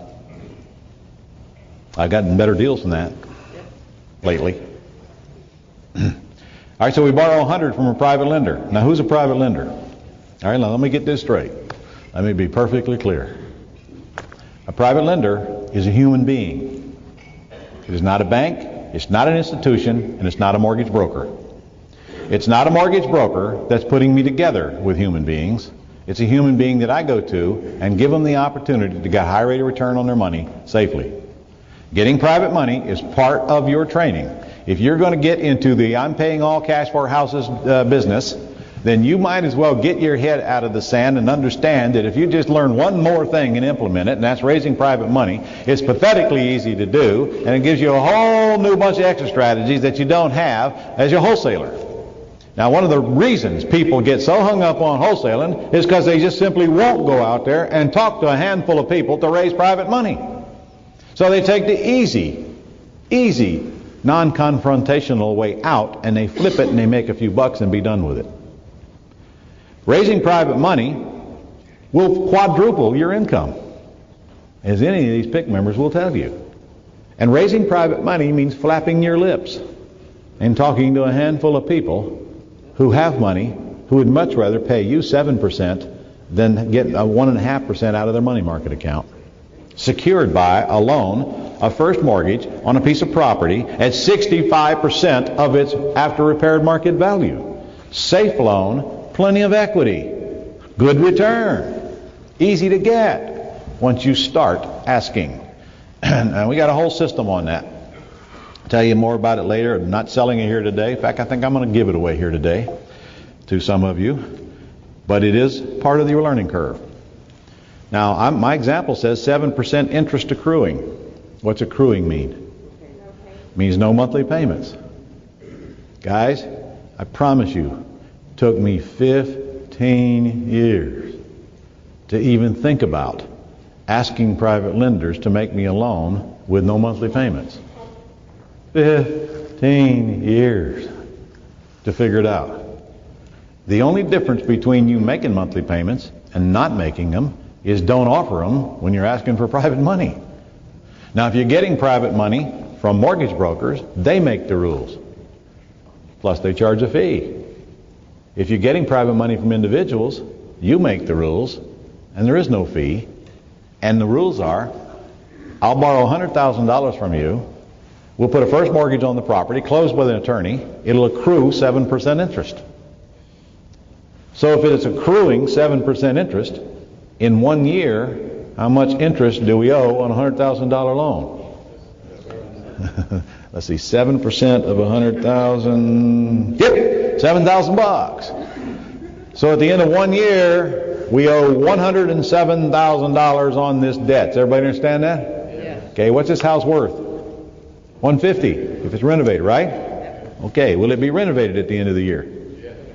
gotten better deals than that lately. All right, so we borrow $100 from a private lender. Now, who's a private lender? All right, now let me get this straight. Let me be perfectly clear. A private lender is a human being. It is not a bank, it's not an institution, and it's not a mortgage broker. It's not a mortgage broker that's putting me together with human beings. It's a human being that I go to and give them the opportunity to get a high rate of return on their money safely. Getting private money is part of your training. If you're going to get into the I'm paying all cash for houses business, then you might as well get your head out of the sand and understand that if you just learn one more thing and implement it, and that's raising private money, it's pathetically easy to do, and it gives you a whole new bunch of extra strategies that you don't have as your wholesaler. Now, one of the reasons people get so hung up on wholesaling is because they just simply won't go out there and talk to a handful of people to raise private money. So they take the easy, non-confrontational way out, and they flip it and they make a few bucks and be done with it. Raising private money will quadruple your income, as any of these PIC members will tell you. And raising private money means flapping your lips and talking to a handful of people who have money, who would much rather pay you 7% than get 1.5% out of their money market account, secured by a loan, a first mortgage on a piece of property at 65% of its after repaired market value. Safe loan, plenty of equity, good return, easy to get once you start asking. And we got a whole system on that. I'll tell you more about it later. I'm not selling it here today. In fact, I think I'm going to give it away here today to some of you. But it is part of your learning curve. Now, my example says 7% interest accruing. What's accruing mean? It means no monthly payments. Guys, I promise you, it took me 15 years to even think about asking private lenders to make me a loan with no monthly payments. 15 years to figure it out. The only difference between you making monthly payments and not making them is don't offer them when you're asking for private money. Now, if you're getting private money from mortgage brokers, they make the rules. Plus, they charge a fee. If you're getting private money from individuals, you make the rules, and there is no fee. And the rules are, I'll borrow $100,000 from you. We'll put a first mortgage on the property, close with an attorney. It'll accrue 7% interest. So if it is accruing 7% interest, in 1 year, how much interest do we owe on a $100,000 loan? Let's see, 7% of 100,000. Yep, $7,000. So at the end of 1 year, we owe $107,000 on this debt. Does everybody understand that? Yes. Okay, what's this house worth? $150 if it's renovated, right? Okay, will it be renovated at the end of the year?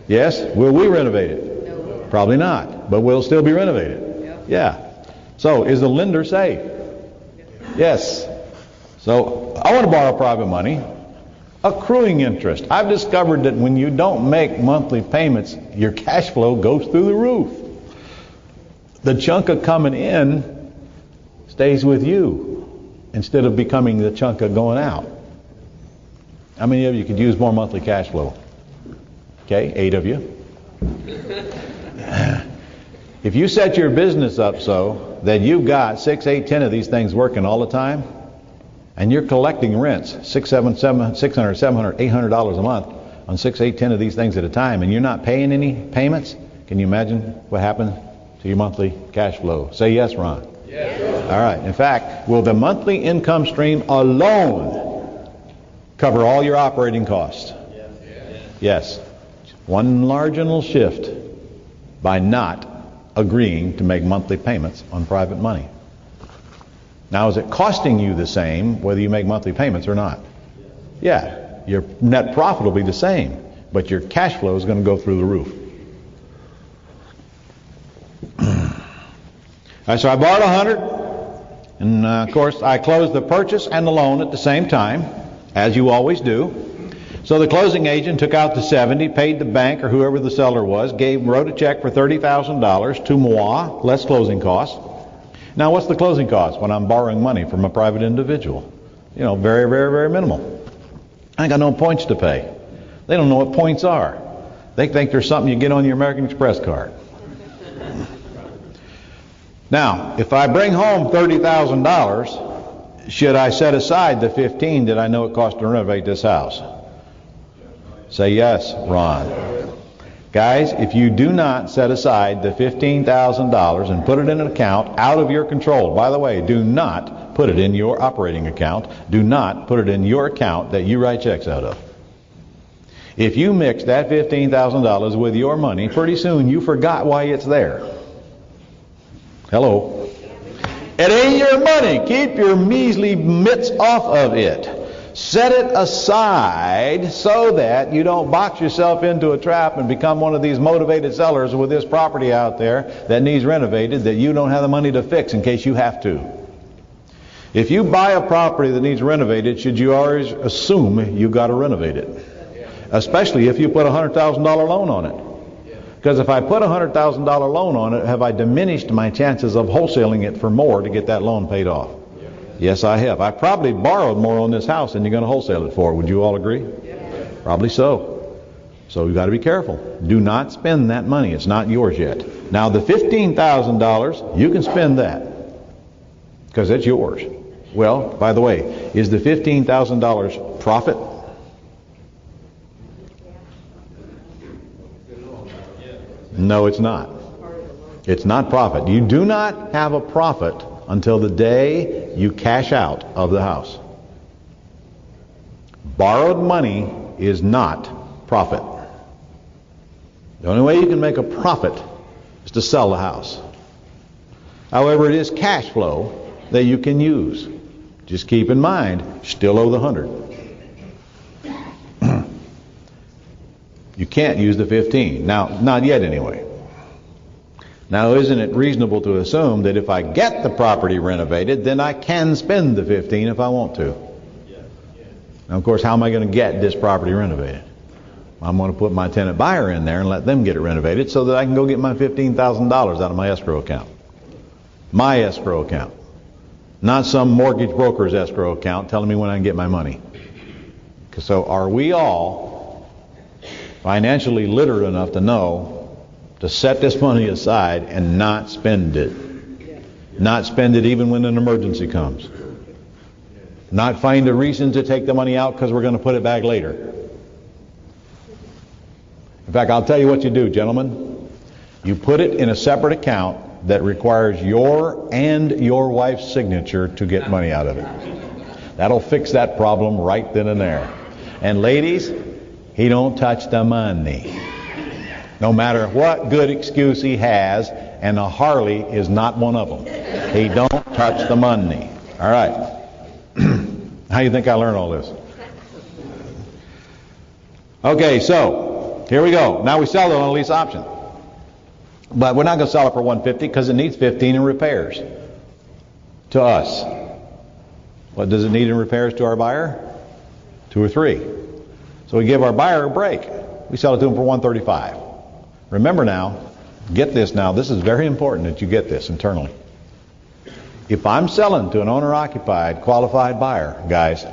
Yes. Will we renovate it? No. Probably not, but will it still be renovated? Yeah. So is the lender safe? Yes. So I want to borrow private money. Accruing interest. I've discovered that when you don't make monthly payments, your cash flow goes through the roof. The chunk of coming in stays with you instead of becoming the chunk of going out. How many of you could use more monthly cash flow? Okay, 8 of you. If you set your business up so that you've got 6, 8, 10 of these things working all the time, and you're collecting rents, $600, $700, $800 a month on 6, 8, 10 of these things at a time, and you're not paying any payments, can you imagine what happens to your monthly cash flow? Say yes, Ron. Yes. All right. In fact, will the monthly income stream alone cover all your operating costs? Yes. One marginal shift by not agreeing to make monthly payments on private money. Now, is it costing you the same whether you make monthly payments or not? Yeah. Your net profit will be the same, but your cash flow is going to go through the roof. All right, so I borrowed 100, and of course I closed the purchase and the loan at the same time, as you always do. So the closing agent took out the 70, paid the bank or whoever the seller was, wrote a check for $30,000 to moi, less closing costs. Now, what's the closing cost when I'm borrowing money from a private individual? You know, very, very, very minimal. I ain't got no points to pay. They don't know what points are. They think there's something you get on your American Express card. Now, if I bring home $30,000, should I set aside the $15,000 that I know it cost to renovate this house? Say yes, Ron. Guys, if you do not set aside the $15,000 and put it in an account out of your control, by the way, do not put it in your operating account. Do not put it in your account that you write checks out of. If you mix that $15,000 with your money, pretty soon you forgot why it's there. Hello. It ain't your money. Keep your measly mitts off of it. Set it aside so that you don't box yourself into a trap and become one of these motivated sellers with this property out there that needs renovated that you don't have the money to fix in case you have to. If you buy a property that needs renovated, should you always assume you've got to renovate it? Especially if you put a $100,000 loan on it. Because if I put a $100,000 loan on it, have I diminished my chances of wholesaling it for more to get that loan paid off? Yes, I have. I probably borrowed more on this house than you're going to wholesale it for. Would you all agree? Probably so. So you've got to be careful. Do not spend that money. It's not yours yet. Now the $15,000, you can spend that because it's yours. Well, by the way, is the $15,000 profit? No, it's not. It's not profit. You do not have a profit until the day you cash out of the house. Borrowed money is not profit. The only way you can make a profit is to sell the house. However, it is cash flow that you can use. Just keep in mind, you still owe the 100. You can't use the 15. Now, not yet anyway. Now, isn't it reasonable to assume that if I get the property renovated, then I can spend the 15 if I want to? Now, of course, how am I going to get this property renovated? I'm going to put my tenant buyer in there and let them get it renovated so that I can go get my $15,000 out of my escrow account. My escrow account. Not some mortgage broker's escrow account telling me when I can get my money. So are we all financially literate enough to know to set this money aside and not spend it? Not spend it even when an emergency comes. Not find a reason to take the money out because we're going to put it back later. In fact, I'll tell you what you do, gentlemen. You put it in a separate account that requires your and your wife's signature to get money out of it. That'll fix that problem right then and there. And ladies, he don't touch the money. No matter what good excuse he has, and a Harley is not one of them. He don't touch the money. All right. How do you think I learned all this? Okay, so here we go. Now we sell it on a lease option. But we're not going to sell it for $150 because it needs $15 in repairs to us. What does it need in repairs to our buyer? 2 or 3. So we give our buyer a break. We sell it to him for $135. Remember now, get this now, this is very important that you get this internally. If I'm selling to an owner-occupied, qualified buyer, guys,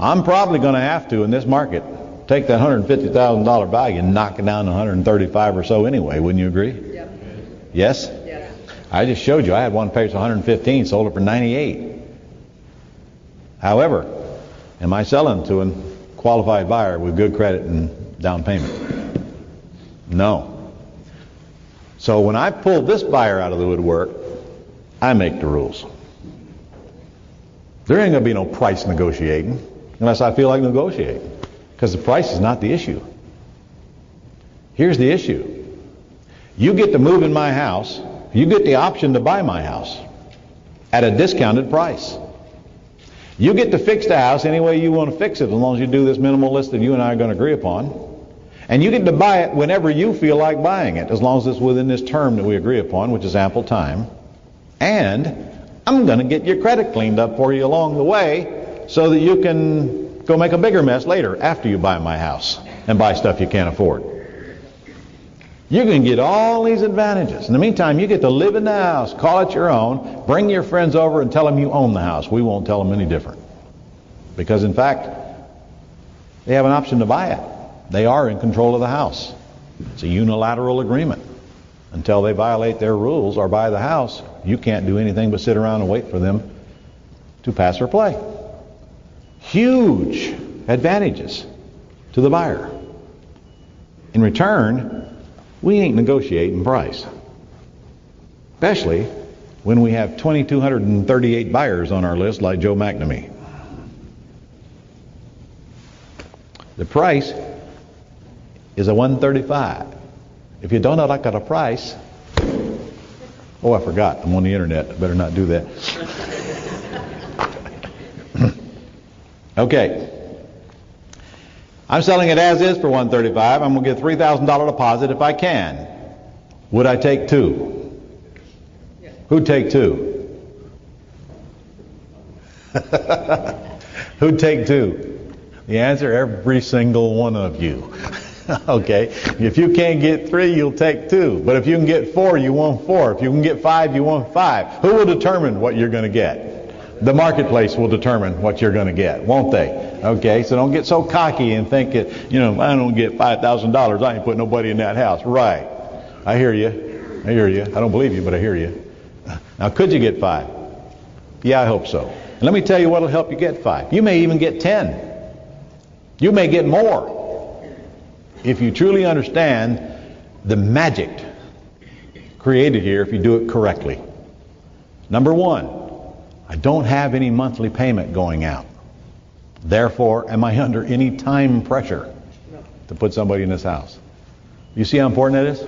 I'm probably going to have to, in this market, take that $150,000 value and knock it down to $135 or so anyway. Wouldn't you agree? Yep. Yes? Yes. I just showed you. I had one pay for $115, sold it for $98. However, am I selling to a qualified buyer with good credit and down payment? No. So when I pull this buyer out of the woodwork, I make the rules. There ain't going to be no price negotiating unless I feel like negotiating. Because the price is not the issue. Here's the issue. You get to move in my house. You get the option to buy my house at a discounted price. You get to fix the house any way you want to fix it as long as you do this minimal list that you and I are going to agree upon. And you get to buy it whenever you feel like buying it, as long as it's within this term that we agree upon, which is ample time. And I'm going to get your credit cleaned up for you along the way so that you can go make a bigger mess later after you buy my house and buy stuff you can't afford. You can get all these advantages. In the meantime, you get to live in the house, call it your own, bring your friends over and tell them you own the house. We won't tell them any different. Because in fact, they have an option to buy it. They are in control of the house. It's a unilateral agreement. Until they violate their rules or buy the house, you can't do anything but sit around and wait for them to pass or play. Huge advantages to the buyer. In return, we ain't negotiating price. Especially when we have 2,238 buyers on our list like Joe McNamee. The price is a $135. If you don't know I got a price, oh, I forgot. I'm on the internet. I better not do that. Okay. I'm selling it as is for $135. I'm going to get $3,000 deposit if I can. Would I take two? Who'd take two? Who'd take two? The answer, every single one of you. Okay. If you can't get three, you'll take two. But if you can get four, you want four. If you can get five, you want five. Who will determine what you're going to get? The marketplace will determine what you're going to get, won't they? Okay, so don't get so cocky and think that, I don't get $5,000, I ain't putting nobody in that house. Right. I hear you. I don't believe you, but I hear you. Now, could you get 5? Yeah, I hope so. And let me tell you what will help you get 5. You may even get 10. You may get more. If you truly understand the magic created here if you do it correctly. Number 1, I don't have any monthly payment going out. Therefore, am I under any time pressure to put somebody in this house? You see how important that is?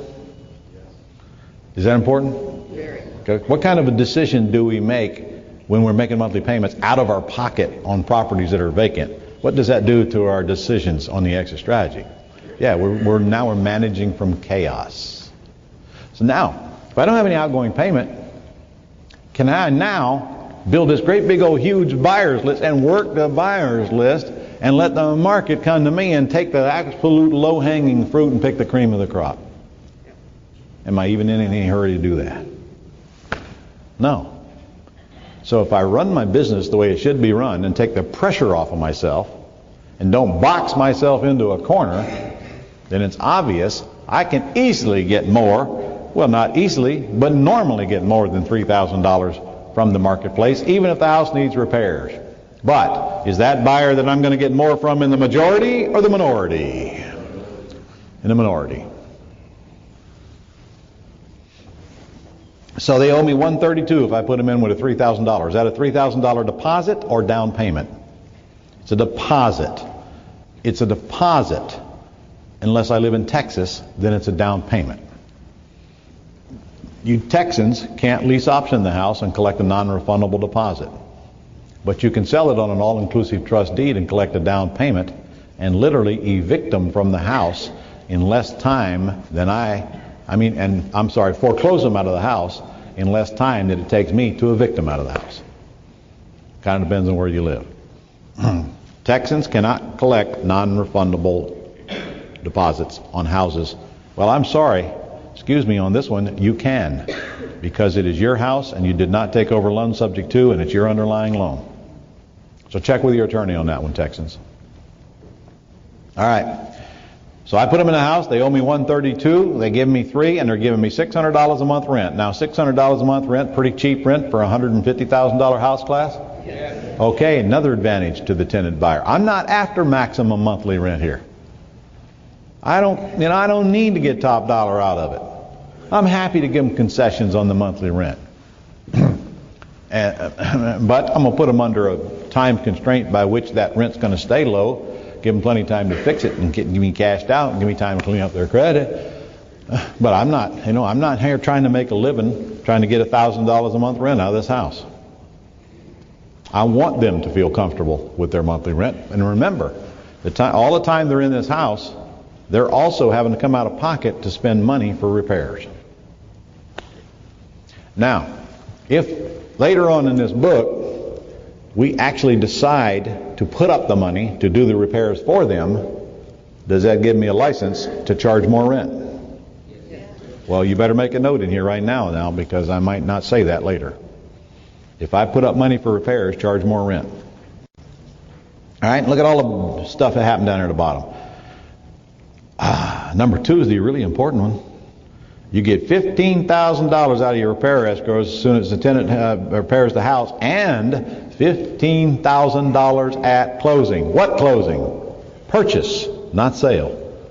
Is that important? Very. Okay. What kind of a decision do we make when we're making monthly payments out of our pocket on properties that are vacant? What does that do to our decisions on the exit strategy? Yeah, we're managing from chaos. So now, if I don't have any outgoing payment, can I now build this great big old huge buyers list and work the buyers list and let the market come to me and take the absolute low-hanging fruit and pick the cream of the crop? Am I even in any hurry to do that? No. So if I run my business the way it should be run and take the pressure off of myself and don't box myself into a corner, then it's obvious I can easily get more, well, not easily, but normally get more than $3,000 from the marketplace, even if the house needs repairs. But is that buyer that I'm going to get more from in the majority or the minority? In the minority. So they owe me $132 if I put them in with a $3,000. Is that a $3,000 deposit or down payment? It's a deposit. It's a deposit. Unless I live in Texas, then it's a down payment. You Texans can't lease option the house and collect a non-refundable deposit. But you can sell it on an all-inclusive trust deed and collect a down payment and literally evict them from the house in less time than foreclose them out of the house in less time than it takes me to evict them out of the house. Kind of depends on where you live. Texans cannot collect non-refundable deposits on houses. Well, I'm sorry. Excuse me, on this one, you can. Because it is your house and you did not take over loan subject to, and it's your underlying loan. So check with your attorney on that one, Texans. All right. So I put them in a house. They owe me $132. They give me $3, and they're giving me $600 a month rent. Now, $600 a month rent, pretty cheap rent for a $150,000 house class? Yes. Okay, another advantage to the tenant buyer. I'm not after maximum monthly rent here. I don't need to get top dollar out of it. I'm happy to give them concessions on the monthly rent. But I'm going to put them under a time constraint by which that rent's going to stay low. Give them plenty of time to fix it and give me cashed out and give me time to clean up their credit. But I'm not here trying to make a living, trying to get $1,000 a month rent out of this house. I want them to feel comfortable with their monthly rent. And remember, all the time they're in this house, they're also having to come out of pocket to spend money for repairs. Now, if later on in this book, we actually decide to put up the money to do the repairs for them, does that give me a license to charge more rent? Well, you better make a note in here right now, because I might not say that later. If I put up money for repairs, charge more rent. All right, look at all the stuff that happened down here at the bottom. Number 2 is the really important one. You get $15,000 out of your repair escrow as soon as the tenant repairs the house, and $15,000 at closing. What closing? Purchase, not sale.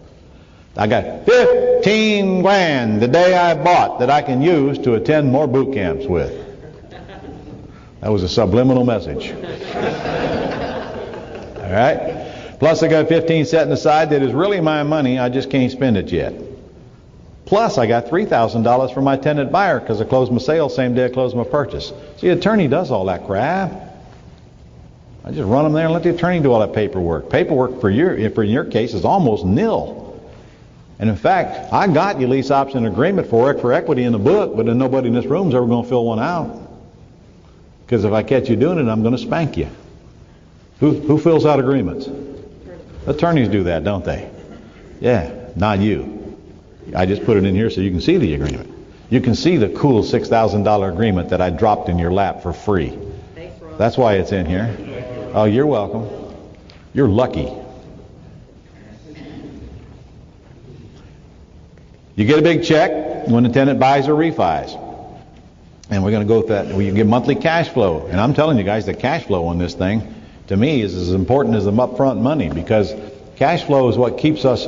I got 15 grand the day I bought that I can use to attend more boot camps with. That was a subliminal message. All right? Plus I got 15 setting aside that is really my money, I just can't spend it yet. Plus I got $3,000 for my tenant buyer because I closed my sale same day I closed my purchase. See, the attorney does all that crap. I just run them there and let the attorney do all that paperwork. Paperwork for your case is almost nil. And in fact, I got your lease option agreement for equity in the book, but then nobody in this room is ever going to fill one out. Because if I catch you doing it, I'm going to spank you. Who fills out agreements? Attorneys do that, don't they? Yeah, not you. I just put it in here so you can see the agreement. You can see the cool $6,000 agreement that I dropped in your lap for free. That's why it's in here. Oh, you're welcome. You're lucky. You get a big check when the tenant buys or refis. And we're going to go with that. You get monthly cash flow. And I'm telling you guys, the cash flow on this thing, to me, is as important as the upfront money, because cash flow is what keeps us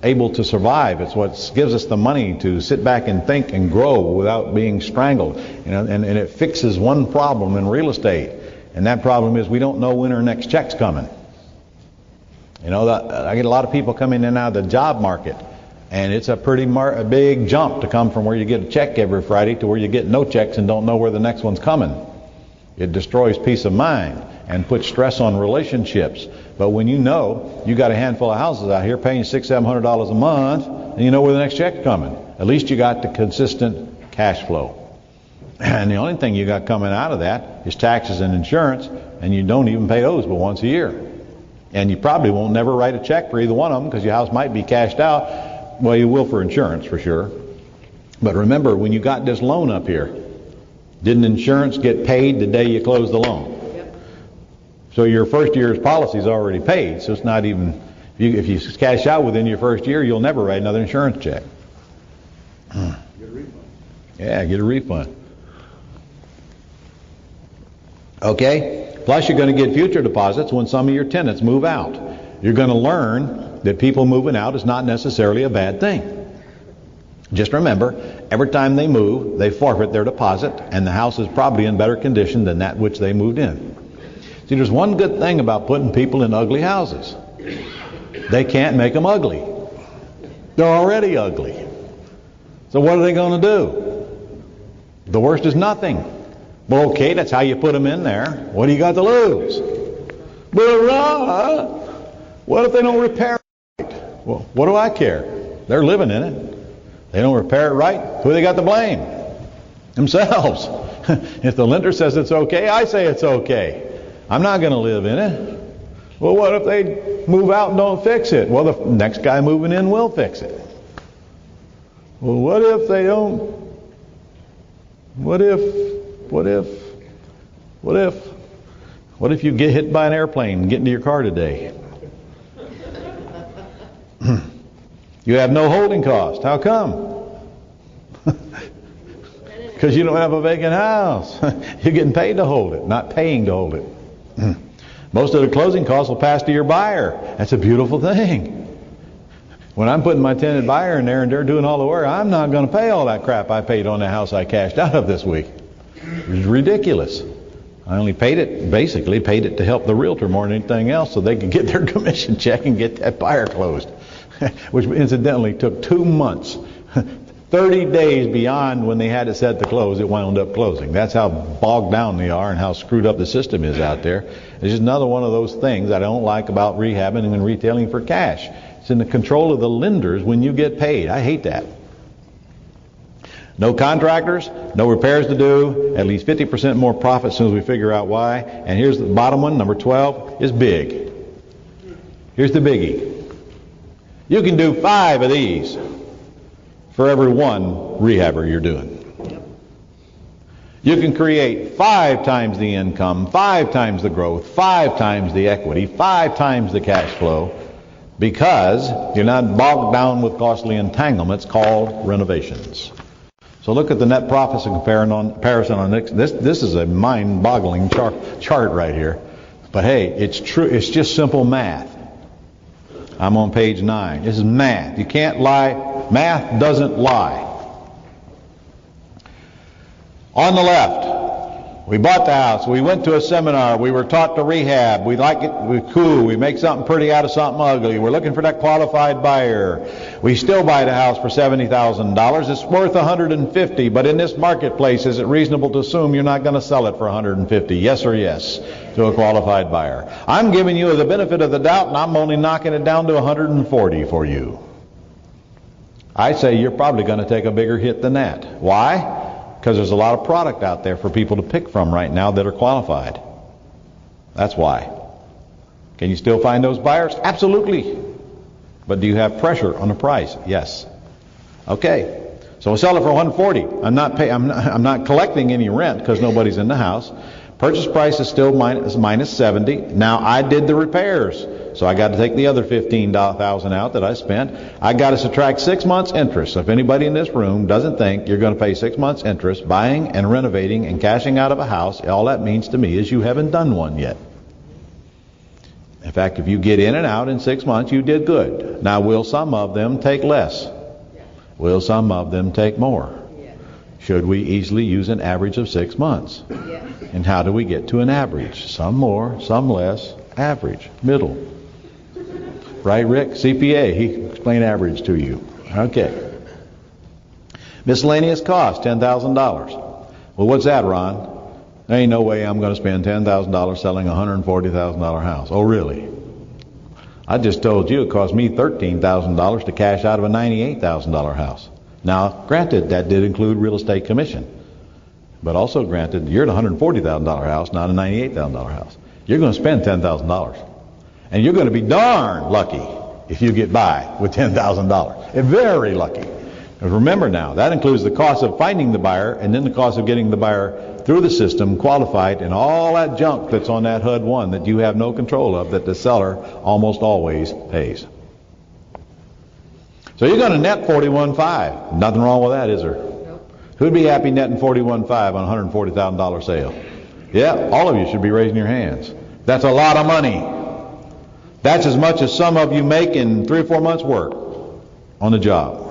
able to survive. It's what gives us the money to sit back and think and grow without being strangled. And it fixes one problem in real estate. And that problem is we don't know when our next check's coming. I get a lot of people coming in and out of the job market. And it's a pretty big jump to come from where you get a check every Friday to where you get no checks and don't know where the next one's coming. It destroys peace of mind and puts stress on relationships. But when you know you got a handful of houses out here paying $600-700 a month, and you know where the next check's coming, at least you got the consistent cash flow. And the only thing you got coming out of that is taxes and insurance, and you don't even pay those but once a year. And you probably won't never write a check for either one of them because your house might be cashed out. Well, you will for insurance for sure. But remember, when you got this loan up here, didn't insurance get paid the day you closed the loan? Yep. So your first year's policy is already paid. So it's not even, if you cash out within your first year, you'll never write another insurance check. Get a refund. Yeah, get a refund. Okay? Plus you're going to get future deposits when some of your tenants move out. You're going to learn that people moving out is not necessarily a bad thing. Just remember, every time they move, they forfeit their deposit, and the house is probably in better condition than that which they moved in. See, there's one good thing about putting people in ugly houses. They can't make them ugly. They're already ugly. So what are they going to do? The worst is nothing. Well, okay, that's how you put them in there. What do you got to lose? But what if they don't repair it? Well, what do I care? They're living in it. They don't repair it right. Who they got to blame? Themselves. If the lender says it's okay, I say it's okay. I'm not going to live in it. Well, what if they move out and don't fix it? Well, the next guy moving in will fix it. Well, what if they don't? What if you get hit by an airplane and get into your car today? You have no holding cost. How come? Because you don't have a vacant house. You're getting paid to hold it, not paying to hold it. Most of the closing costs will pass to your buyer. That's a beautiful thing. When I'm putting my tenant buyer in there and they're doing all the work, I'm not going to pay all that crap I paid on the house I cashed out of this week. It's ridiculous. I only basically paid it to help the realtor more than anything else so they could get their commission check and get that buyer closed. Which incidentally took 2 months. 30 days beyond when they had it set to close, it wound up closing. That's how bogged down they are and how screwed up the system is out there. It's just another one of those things that I don't like about rehabbing and retailing for cash. It's in the control of the lenders when you get paid. I hate that. No contractors, no repairs to do, at least 50% more profit as soon as we figure out why. And here's the bottom one, number 12, is big. Here's the biggie. You can do 5 of these for every one rehabber you're doing. You can create 5 times the income, 5 times the growth, 5 times the equity, 5 times the cash flow, because you're not bogged down with costly entanglements called renovations. So look at the net profits and comparison on this. This is a mind-boggling chart right here. But hey, it's true. It's just simple math. I'm on page 9. This is math. You can't lie. Math doesn't lie. On the left, We bought the house. We went to a seminar. We were taught to rehab. We like it. We're cool. We make something pretty out of something ugly. We're looking for that qualified buyer. We still buy the house for $70,000. It's worth $150,000, but in this marketplace, is it reasonable to assume you're not going to sell it for $150,000? Yes or yes to a qualified buyer. I'm giving you the benefit of the doubt, and I'm only knocking it down to $140,000 for you. I say you're probably going to take a bigger hit than that. Why? Because there's a lot of product out there for people to pick from right now that are qualified. That's why. Can you still find those buyers? Absolutely. But do you have pressure on the price? Yes. Okay. So we'll sell it for $140,000. I'm not collecting any rent because nobody's in the house. Purchase price is still minus $70,000. Now I did the repairs, so I got to take the other $15,000 out that I spent. I got to subtract 6 months interest. So if anybody in this room doesn't think you're going to pay 6 months interest buying and renovating and cashing out of a house, all that means to me is you haven't done one yet. In fact, if you get in and out in 6 months, you did good. Now, will some of them take less? Will some of them take more? Should we easily use an average of 6 months? Yes. And how do we get to an average? Some more, some less, average, middle. Right, Rick? CPA, he explained average to you. Okay. Miscellaneous cost, $10,000. Well, what's that, Ron? There ain't no way I'm going to spend $10,000 selling a $140,000 house. Oh, really? I just told you it cost me $13,000 to cash out of a $98,000 house. Now, granted, that did include real estate commission. But also granted, you're at a $140,000 house, not a $98,000 house. You're going to spend $10,000. And you're going to be darn lucky if you get by with $10,000. Very lucky. And remember now, that includes the cost of finding the buyer and then the cost of getting the buyer through the system, qualified, and all that junk that's on that HUD-1 that you have no control of, that the seller almost always pays. So you're going to net $41,500. Nothing wrong with that, is there? Nope. Who'd be happy netting $41,500 on a $140,000 sale? Yeah, all of you should be raising your hands. That's a lot of money. That's as much as some of you make in 3 or 4 months' work on the job.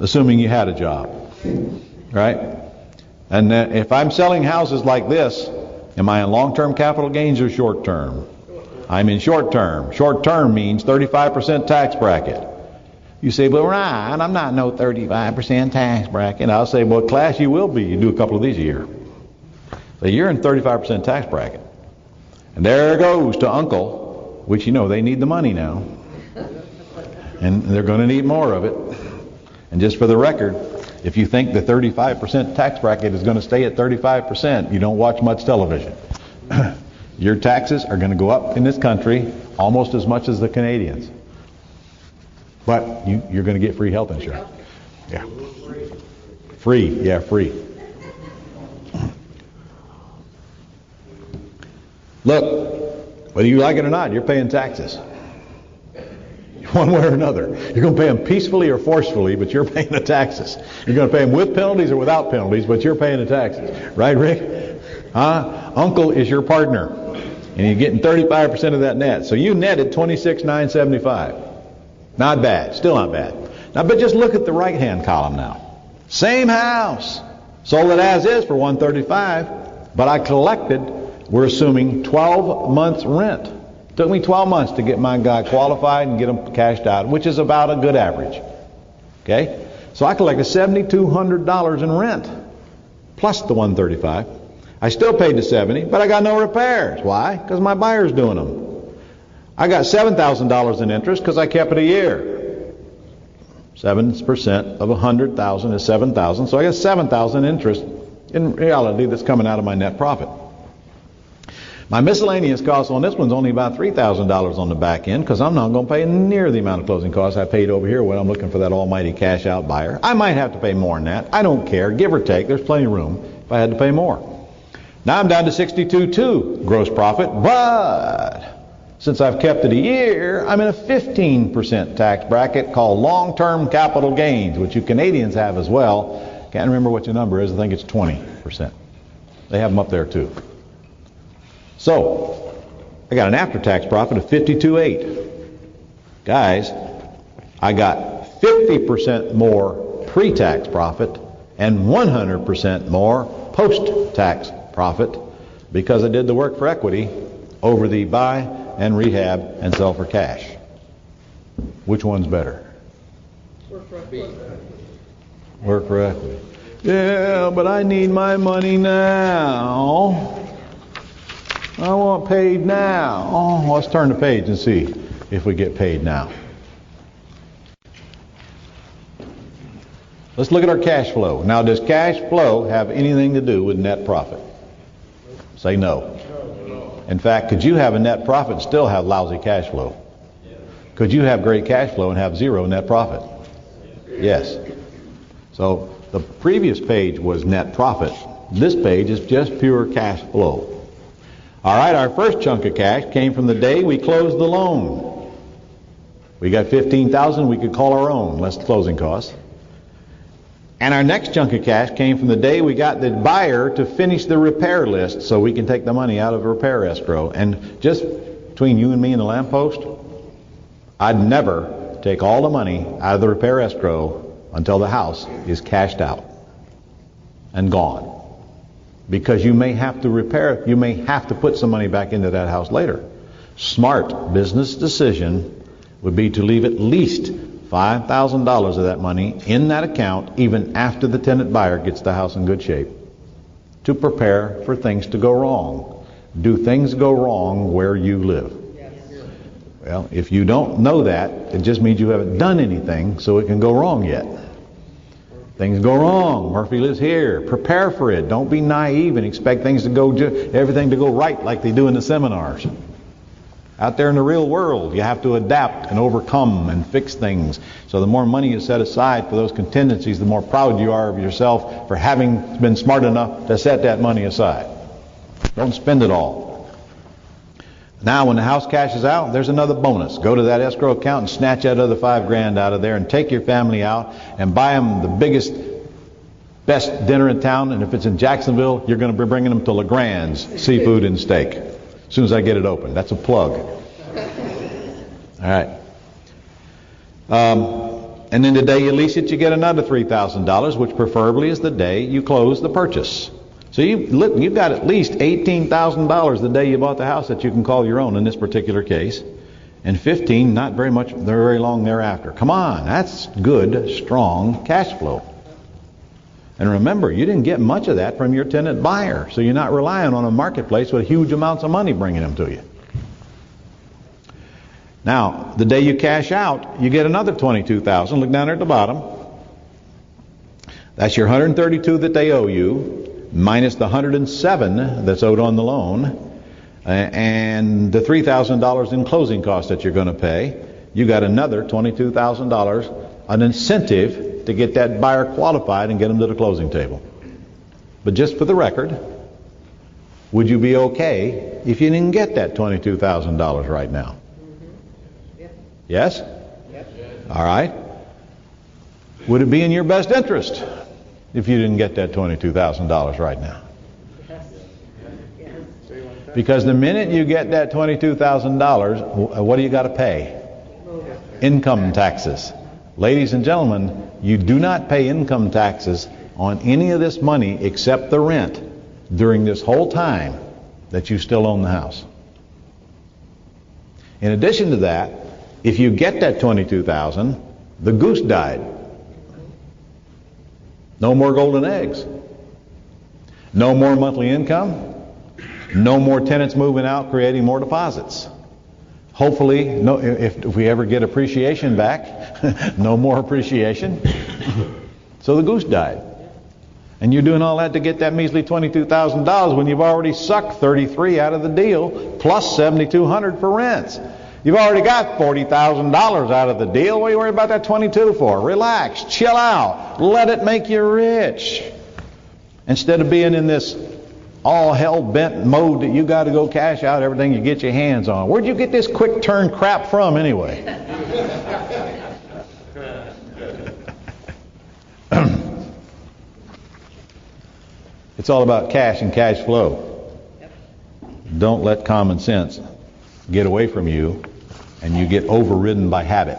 Assuming you had a job, right? And if I'm selling houses like this, am I in long-term capital gains or short-term? I'm in short-term. Short-term means 35% tax bracket. You say, well, Ron, I'm not no 35% tax bracket. And I'll say, well, class, you will be. You do a couple of these a year. So you're in 35% tax bracket. And there goes to Uncle, which you know they need the money now. And they're going to need more of it. And just for the record, if you think the 35% tax bracket is going to stay at 35%, you don't watch much television. Your taxes are going to go up in this country almost as much as the Canadians. But you're going to get free health insurance. Yeah. Free. Yeah, free. Look, whether you like it or not, you're paying taxes. One way or another. You're going to pay them peacefully or forcefully, but you're paying the taxes. You're going to pay them with penalties or without penalties, but you're paying the taxes. Right, Rick? Uncle is your partner. And you're getting 35% of that net. So you netted $26,975. Not bad. Still not bad. Now, but just look at the right-hand column now. Same house. Sold it as is for $135,000. But I collected, we're assuming, 12 months rent. Took me 12 months to get my guy qualified and get him cashed out, which is about a good average. Okay? So I collected $7,200 in rent, plus the $135,000. I still paid the $70,000, but I got no repairs. Why? Because my buyer's doing them. I got $7,000 in interest because I kept it a year. 7% of $100,000 is $7,000, so I got $7,000 interest in reality that's coming out of my net profit. My miscellaneous costs on this one's only about $3,000 on the back end because I'm not going to pay near the amount of closing costs I paid over here when I'm looking for that almighty cash out buyer. I might have to pay more than that. I don't care. Give or take. There's plenty of room if I had to pay more. Now I'm down to $62,200 gross profit, but since I've kept it a year, I'm in a 15% tax bracket called long-term capital gains, which you Canadians have as well. Can't remember what your number is. I think it's 20%. They have them up there too. So, I got an after-tax profit of $52,800. Guys, I got 50% more pre-tax profit and 100% more post-tax profit because I did the work for equity over the buy and rehab and sell for cash. Which one's better? Work for equity. Yeah, but I need my money now. I want paid now. Oh, let's turn the page and see if we get paid now. Let's look at our cash flow. Now, does cash flow have anything to do with net profit? Say no. In fact, could you have a net profit and still have lousy cash flow? Could you have great cash flow and have zero net profit? Yes. So the previous page was net profit. This page is just pure cash flow. All right, our first chunk of cash came from the day we closed the loan. We got $15,000 we could call our own, less the closing costs. And our next chunk of cash came from the day we got the buyer to finish the repair list so we can take the money out of repair escrow. And just between you and me and the lamppost, I'd never take all the money out of the repair escrow until the house is cashed out and gone. Because you may have to repair, you may have to put some money back into that house later. Smart business decision would be to leave at least $5,000 of that money in that account even after the tenant buyer gets the house in good shape, to prepare for things to go wrong. Do things go wrong where you live? Well, if you don't know that, it just means you haven't done anything so it can go wrong yet. Things go wrong. Murphy lives here. Prepare for it. Don't be naive and expect things to go, everything to go right like they do in the seminars. Out there in the real world, you have to adapt and overcome and fix things. So the more money you set aside for those contingencies, the more proud you are of yourself for having been smart enough to set that money aside. Don't spend it all. Now, when the house cashes out, there's another bonus. Go to that escrow account and snatch that other $5,000 out of there and take your family out and buy them the biggest, best dinner in town. And if it's in Jacksonville, you're going to be bringing them to LeGrand's Seafood and Steak. As soon as I get it open. That's a plug. All right. And then the day you lease it, you get another $3,000, which preferably is the day you close the purchase. So you've got at least $18,000 the day you bought the house that you can call your own in this particular case, and $15,000 not very long thereafter. Come on, that's good, strong cash flow. And remember, you didn't get much of that from your tenant buyer, so you're not relying on a marketplace with huge amounts of money bringing them to you. Now, the day you cash out, you get another $22,000. Look down there at the bottom. That's your $132,000 that they owe you, minus the $107,000 that's owed on the loan, and the $3,000 in closing costs that you're going to pay. You got another $22,000, an incentive to get that buyer qualified and get them to the closing table. But just for the record, would you be okay if you didn't get that $22,000 right now? Yes? All right. Would it be in your best interest if you didn't get that $22,000 right now? Because the minute you get that $22,000, what do you got to pay? Income taxes. Ladies and gentlemen, you do not pay income taxes on any of this money except the rent during this whole time that you still own the house. In addition to that, if you get that $22,000, the goose died. No more golden eggs. No more monthly income. No more tenants moving out creating more deposits. Hopefully, if we ever get appreciation back, no more appreciation. So the goose died. And you're doing all that to get that measly $22,000 when you've already sucked $33,000 out of the deal, plus $7,200 for rents. You've already got $40,000 out of the deal. What are you worried about that $22,000 for? Relax, chill out, let it make you rich. Instead of being in this all hell-bent mode that you got to go cash out everything you get your hands on. Where'd you get this quick turn crap from anyway? It's all about cash and cash flow. Don't let common sense get away from you and you get overridden by habit.